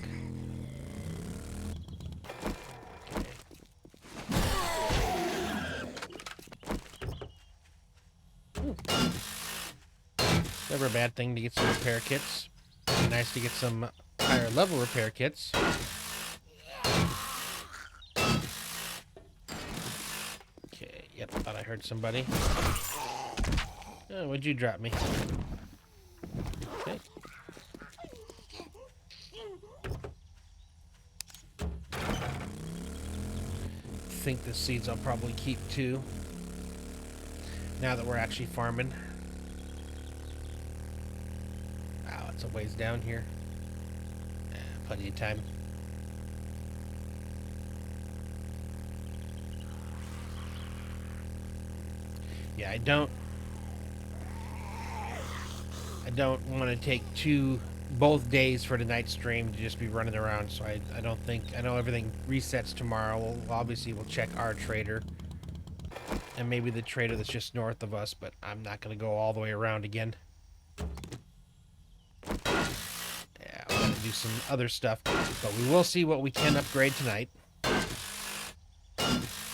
Never a bad thing to get some repair kits. Be nice to get some higher level repair kits. Okay, yep, thought I heard somebody. Oh, what'd you drop me? Okay. I think the seeds I'll probably keep too. Now that we're actually farming. Wow, it's a ways down here. Plenty of time. Yeah, I don't want to take both days for the night stream to just be running around. So I don't think, I know everything resets tomorrow. We'll check our trader and maybe the trader that's just north of us, but I'm not going to go all the way around again. Yeah, I'm going to do some other stuff, but we will see what we can upgrade tonight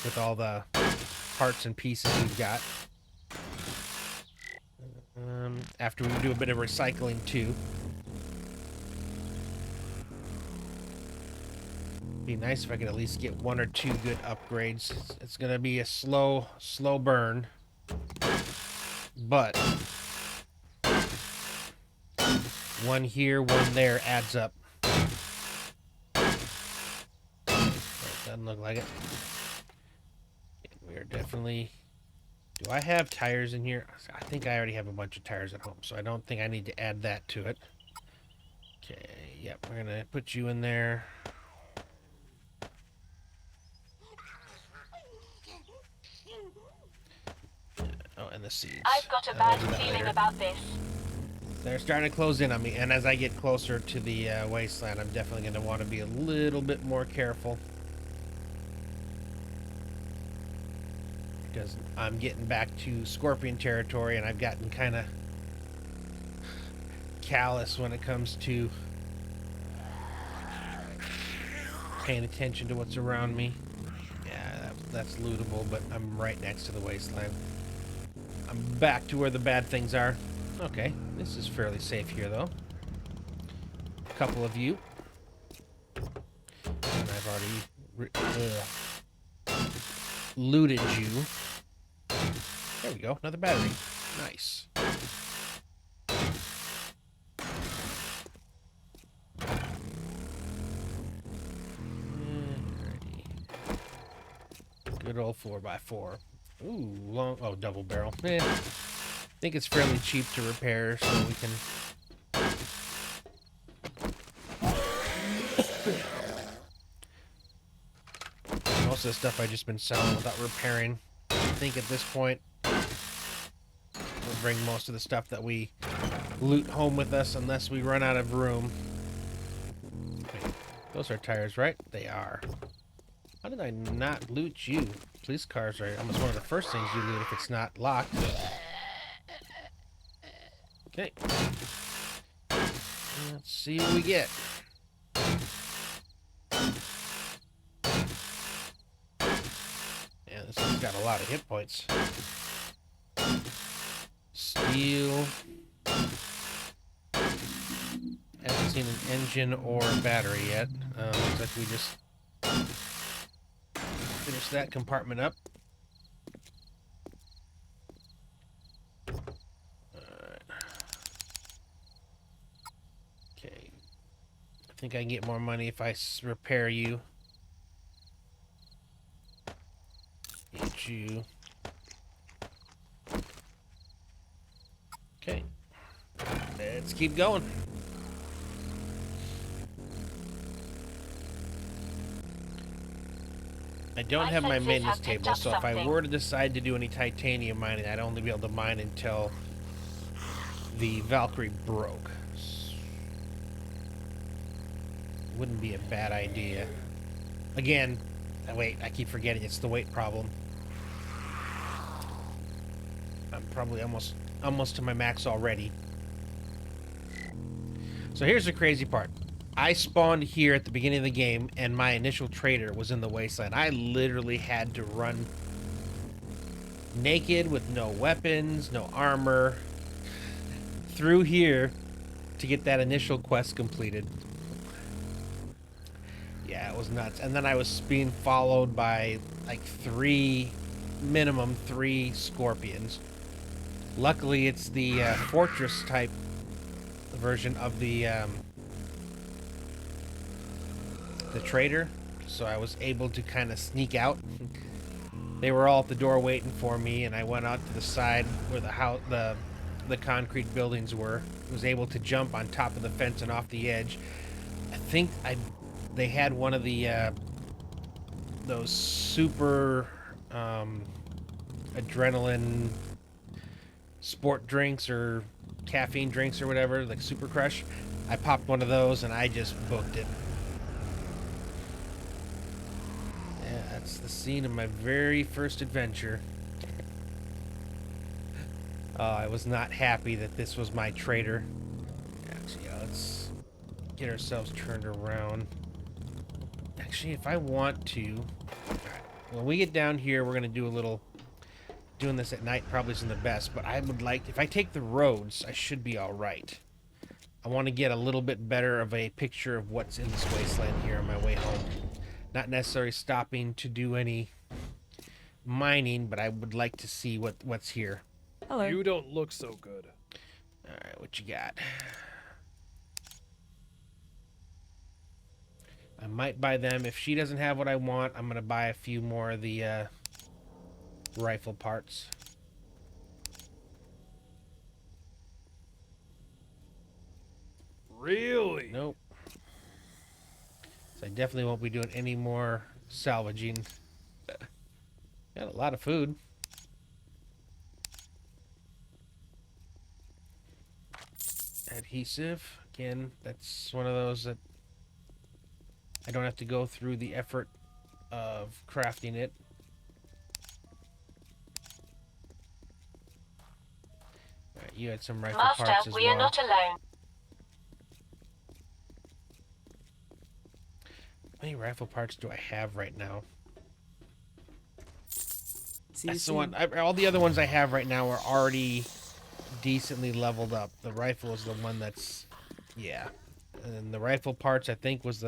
with all the parts and pieces we've got. After we do a bit of recycling too. Be nice if I could at least get 1 or 2 good upgrades. It's gonna be a slow burn, but one here, one there adds up. Doesn't look like it. We are definitely. Do I have tires in here? I think I already have a bunch of tires at home, so I don't think I need to add that to it. Okay, yep, we're gonna put you in there. Oh, and the seeds. I've got a bad feeling about this. They're starting to close in on me, and as I get closer to the wasteland, I'm definitely going to want to be a little bit more careful. Because I'm getting back to scorpion territory, and I've gotten kind of callous when it comes to paying attention to what's around me. Yeah, that's lootable, but I'm right next to the wasteland. I'm back to where the bad things are. Okay, this is fairly safe here, though. A couple of you. And I've already looted you. There we go, another battery. Nice. Good old 4x4. Ooh, double barrel. I think it's fairly cheap to repair, so we can. Most of the stuff I've just been selling without repairing. I think at this point, we'll bring most of the stuff that we loot home with us unless we run out of room. Wait, those are tires, right? They are. How did I not loot you? Police cars are almost one of the first things you loot if it's not locked. Okay. Let's see what we get. Yeah, this has got a lot of hit points. Steel. Haven't seen an engine or a battery yet. Looks like we just finished that compartment up. Okay. I think I can get more money if I repair you. Get you. Okay. Let's keep going. I don't have my maintenance table, so if I were to decide to do any titanium mining, I'd only be able to mine until the Valkyrie broke. Wouldn't be a bad idea. Again, wait, I keep forgetting it's the weight problem. I'm probably almost to my max already. So here's the crazy part. I spawned here at the beginning of the game, and my initial trader was in the wasteland. I literally had to run naked with no weapons, no armor, through here to get that initial quest completed. Yeah, it was nuts. And then I was being followed by like minimum three scorpions. Luckily, it's the fortress type version of the trader, so I was able to kind of sneak out. They were all at the door waiting for me, and I went out to the side where the concrete buildings were. Was able to jump on top of the fence and off the edge. I think they had one of the those super adrenaline sport drinks or caffeine drinks or whatever, like Super Crush. I popped one of those and I just booked it. Yeah, that's the scene of my very first adventure. I was not happy that this was my trader. Actually, let's get ourselves turned around. Actually, if I want to... When we get down here, we're going to do a little... Doing this at night probably isn't the best, but I would like... If I take the roads, I should be alright. I want to get a little bit better of a picture of what's in this wasteland here on my way home. Not necessarily stopping to do any mining, but I would like to see what's here. Hello. You don't look so good. Alright, what you got? I might buy them. If she doesn't have what I want, I'm going to buy a few more of the rifle parts. Really? Nope. So I definitely won't be doing any more salvaging. Got a lot of food. Adhesive. Again, that's one of those that I don't have to go through the effort of crafting it. Alright, you had some rifle Master, parts as we well. are not alone. How many rifle parts do I have right now? See you That's the soon. one. All the other ones I have right now are already decently leveled up. The rifle is the one that's, yeah. And the rifle parts, I think, was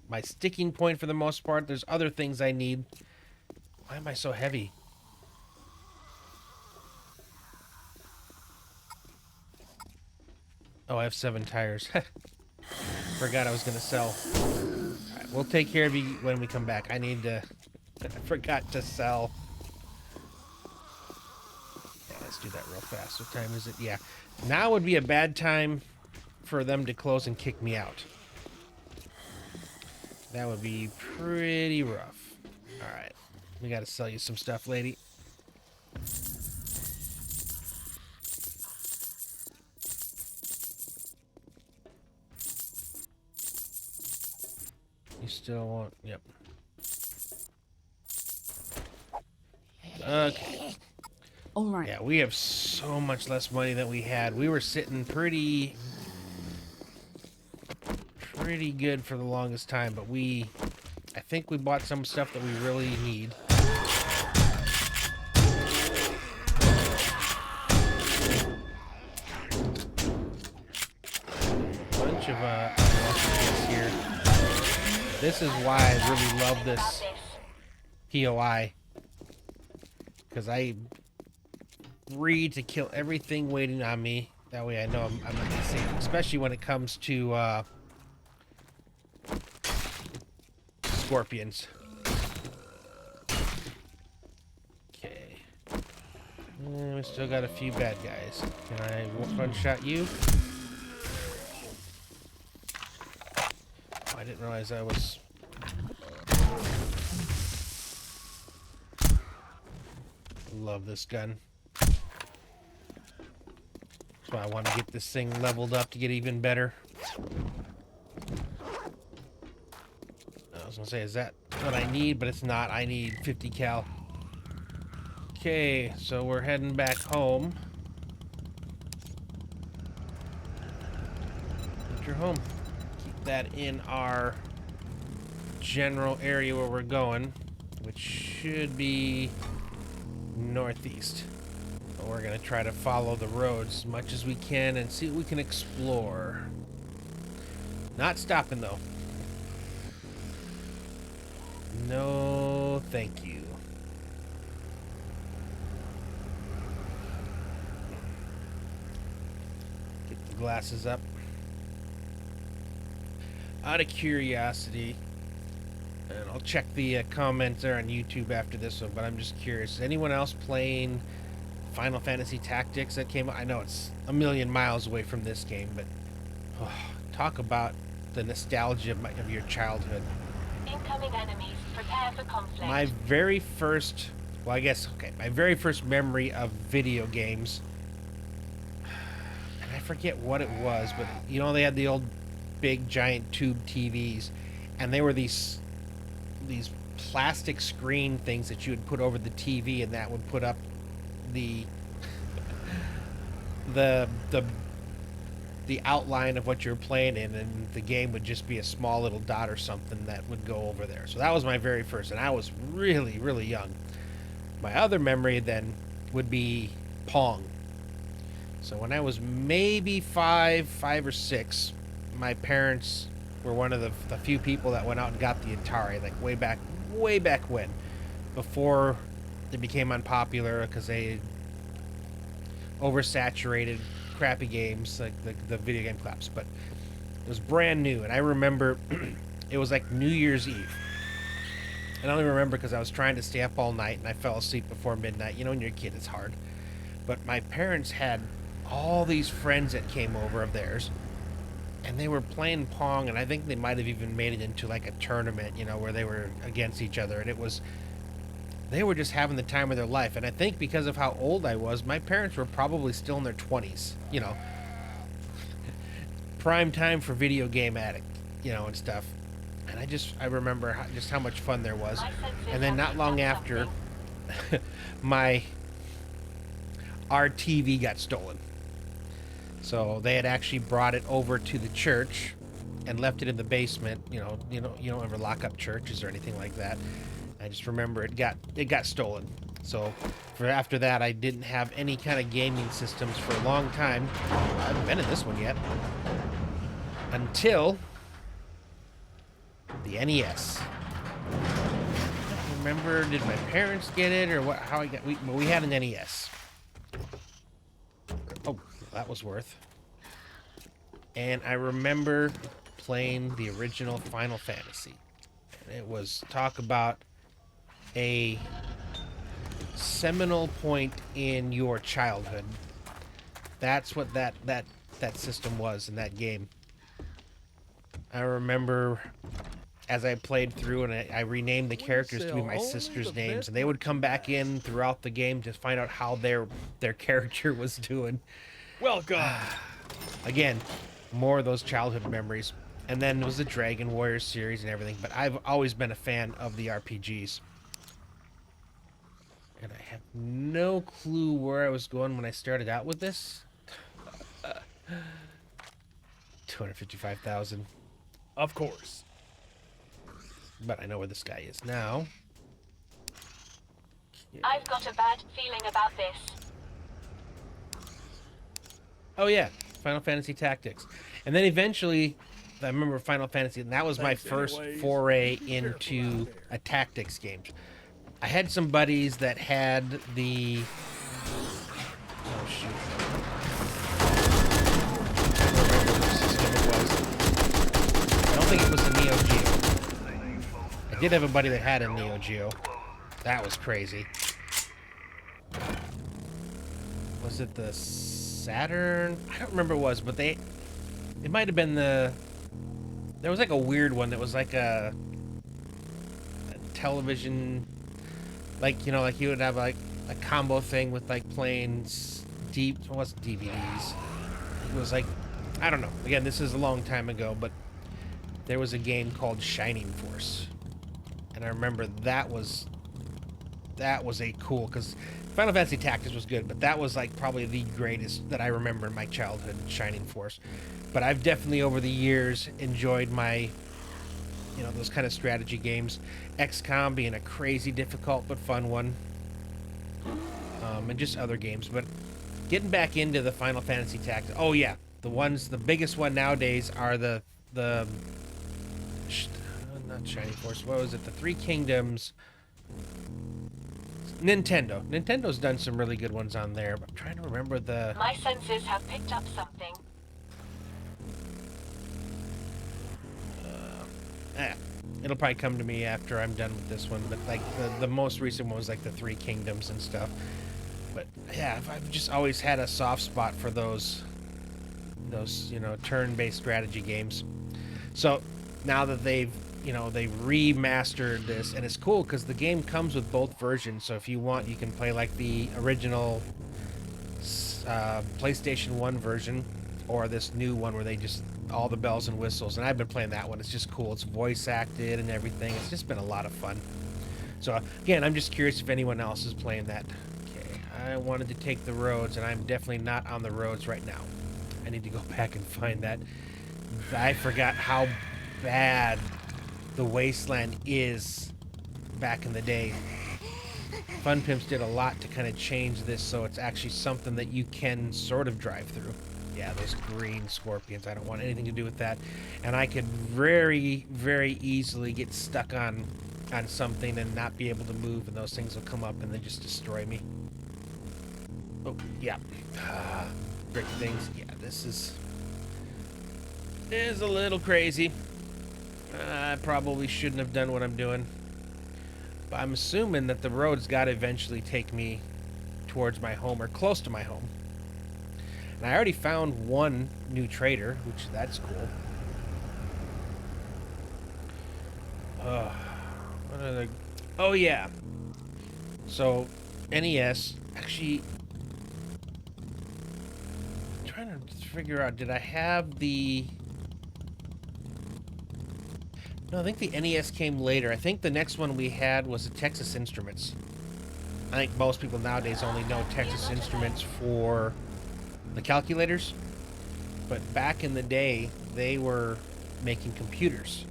my sticking point for the most part. There's other things I need. Why am I so heavy? Oh, I have 7 tires. Forgot I was gonna sell. Alright, we'll take care of you when we come back. I need to... I forgot to sell. Yeah, let's do that real fast. What time is it? Yeah. Now would be a bad time for them to close and kick me out. That would be pretty rough. Alright. We gotta sell you some stuff, lady. You still want... Yep. Okay. All right. Yeah, we have so much less money than we had. We were sitting pretty good for the longest time, but I think we bought some stuff that we really need. Bunch of messages here. This is why I really love this POI, because I read to kill everything waiting on me. That way I know I'm not gonna see it, especially when it comes to scorpions. Okay. We still got a few bad guys. Can I one-shot you? Oh, I didn't realize I was... Love this gun. That's why I want to get this thing leveled up to get even better. I was gonna say, is that what I need? But it's not. I need 50 cal. Okay, so we're heading back home. Enter home. Keep that in our general area where we're going, which should be northeast. But we're gonna try to follow the roads as much as we can and see what we can explore. Not stopping though. No, thank you. Get the glasses up. Out of curiosity, and I'll check the comments there on YouTube after this one, but I'm just curious. Is anyone else playing Final Fantasy Tactics that came out? I know it's a million miles away from this game, but talk about the nostalgia of your childhood. Incoming enemies. Prepare for conflict. My very first, well, I guess, okay, my very first memory of video games forget what it was, but you know they had the old big giant tube TVs, and they were these plastic screen things that you would put over the TV, and that would put up the the the the outline of what you're playing in, and the game would just be a small little dot or something that would go over there. So that was my very first, and I was really, really young. My other memory then would be Pong. So when I was maybe five or six, my parents were one of the few people that went out and got the Atari, like way back when, before it became unpopular because they oversaturated crappy games like the video game claps. But it was brand new, and I remember it was like New Year's Eve. And I only remember because I was trying to stay up all night and I fell asleep before midnight. You know, when you're a kid, it's hard. But my parents had all these friends that came over of theirs, and they were playing Pong, and I think they might have even made it into like a tournament, you know, where they were against each other, and they were just having the time of their life. And I think because of how old I was, my parents were probably still in their 20s, you know. Prime time for video game addict, you know, and stuff. And I remember just how much fun there was. And then not long after, our TV got stolen. So they had actually brought it over to the church and left it in the basement. You don't ever lock up churches or anything like that. I just remember it got stolen. So after that, I didn't have any kind of gaming systems for a long time. I haven't been in this one yet. Until the NES. I don't remember, did my parents get it or what? How I got? We had an NES. Oh, that was worth. And I remember playing the original Final Fantasy. And it was talk about a seminal point in your childhood. That's what that system was in that game. I remember as I played through, and I renamed the characters to be my sister's names, and they would come back in throughout the game to find out how their character was doing. Welcome. Again, more of those childhood memories. And then it was the Dragon Warrior series and everything, but I've always been a fan of the RPGs. And I have no clue where I was going when I started out with this. 255,000. Of course. But I know where this guy is now. I've got a bad feeling about this. Oh yeah, Final Fantasy Tactics. And then eventually, I remember Final Fantasy, and that was my first foray into a tactics game. I had some buddies that had the... Oh shoot. I don't think it was the Neo Geo. I did have a buddy that had a Neo Geo. That was crazy. Was it the Saturn? I don't remember what it was, but it might have been there was like a weird one that was like a television, like, you know, like you would have like a combo thing with like playing it wasn't DVDs. It was like, I don't know. Again, this is a long time ago, but there was a game called Shining Force. And I remember that was a cool, because Final Fantasy Tactics was good, but that was like probably the greatest that I remember in my childhood, Shining Force. But I've definitely over the years enjoyed my, you know, those kind of strategy games. XCOM being a crazy difficult but fun one. And just other games. But getting back into the Final Fantasy Tactics. Oh yeah, the biggest one nowadays are the not Shining Force. What was it? The Three Kingdoms. Nintendo. Nintendo's done some really good ones on there. But I'm trying to remember the... My senses have picked up something. It'll probably come to me after I'm done with this one. But like the most recent one was like the Three Kingdoms and stuff. But yeah, I've just always had a soft spot for those you know, turn-based strategy games. So now that they've remastered this, and it's cool because the game comes with both versions. So if you want, you can play like the original PlayStation 1 version, or this new one where they just all the bells and whistles. And I've been playing that one. It's just cool. It's voice acted and everything. It's just been a lot of fun. So again, I'm just curious if anyone else is playing that. Okay, I wanted to take the roads, and I'm definitely not on the roads right now. I need to go back and find that. I forgot how bad the Wasteland is back in the day. Fun Pimps did a lot to kind of change this so it's actually something that you can sort of drive through. Yeah, those green scorpions, I don't want anything to do with that. And I could very, very easily get stuck on something and not be able to move, and those things will come up and then just destroy me. Oh, yeah. Brick things. Yeah, this is a little crazy. I probably shouldn't have done what I'm doing. But I'm assuming that the road's got to eventually take me towards my home or close to my home. And I already found one new trader, which that's cool. What are the... Oh, yeah. So, NES, actually... I'm trying to figure out, did I have the... No, I think the NES came later. I think the next one we had was the Texas Instruments. I think most people nowadays only know Texas Instruments for the calculators. But back in the day, they were making computers.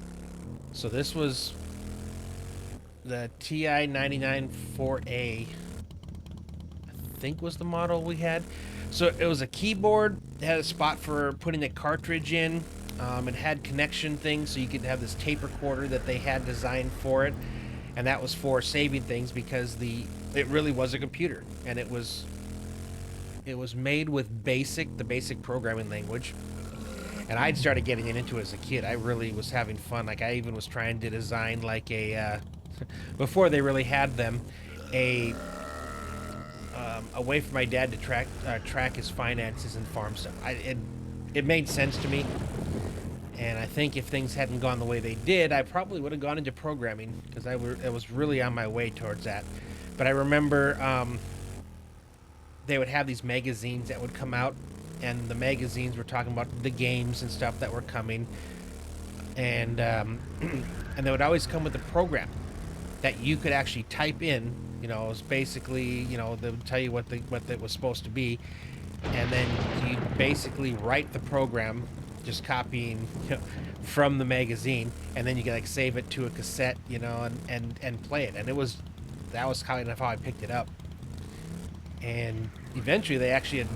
So this was the TI 99 4A, I think was the model we had. So it was a keyboard. It had a spot for putting a cartridge in. It had connection things, so you could have this tape recorder that they had designed for it, and that was for saving things because it really was a computer, and it was made with the basic programming language. And I'd started getting into it as a kid. I really was having fun. Like I even was trying to design like a before they really had them, a way for my dad to track his finances and farm stuff. It made sense to me. And I think if things hadn't gone the way they did, I probably would have gone into programming because I was really on my way towards that. But I remember they would have these magazines that would come out, and the magazines were talking about the games and stuff that were coming, and and they would always come with a program that you could actually type in. You know, it was basically, you know, they would tell you what it was supposed to be, and then you basically write the program, just copying, you know, from the magazine, and then you can like save it to a cassette, you know, and play it. And that was kind of how I picked it up. And eventually they actually had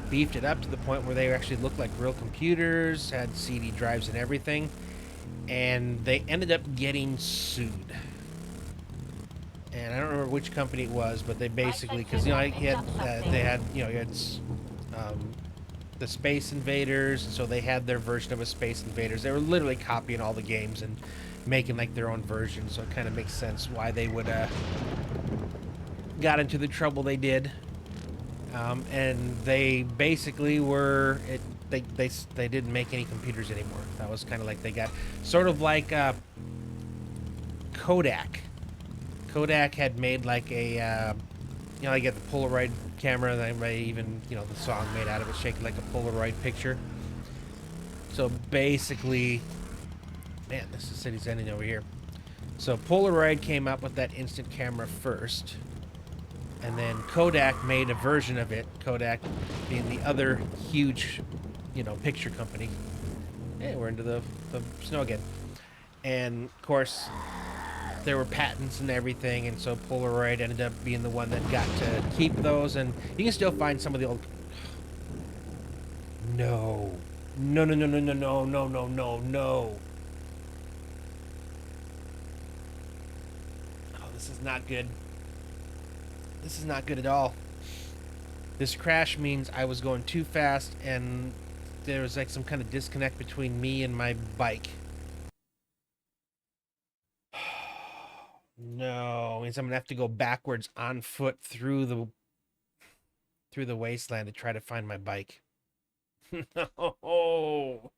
beefed it up to the point where they actually looked like real computers, had CD drives and everything, and they ended up getting sued. And I don't remember which company it was, but they basically, because, you know, they had, you know, you had the Space Invaders, and so they had their version of a Space Invaders. They were literally copying all the games and making like their own version, so it kind of makes sense why they would got into the trouble they did. And they basically were they didn't make any computers anymore. That was kind of like they got sort of like Kodak. Kodak had made like a you know, I get the Polaroid camera, and I even, you know, the song made out of it, shaking like a Polaroid picture. So basically, man, this is city's ending over here. So Polaroid came up with that instant camera first, and then Kodak made a version of it. Kodak being the other huge, you know, picture company. Hey, we're into the snow again. And of course, there were patents and everything, and so Polaroid ended up being the one that got to keep those. And you can still find some of the old... No. No, no, no, no, no, no, no, no, no, no. Oh, this is not good. This is not good at all. This crash means I was going too fast, and there was like some kind of disconnect between me and my bike. No, it means I'm gonna have to go backwards on foot through the wasteland to try to find my bike. No.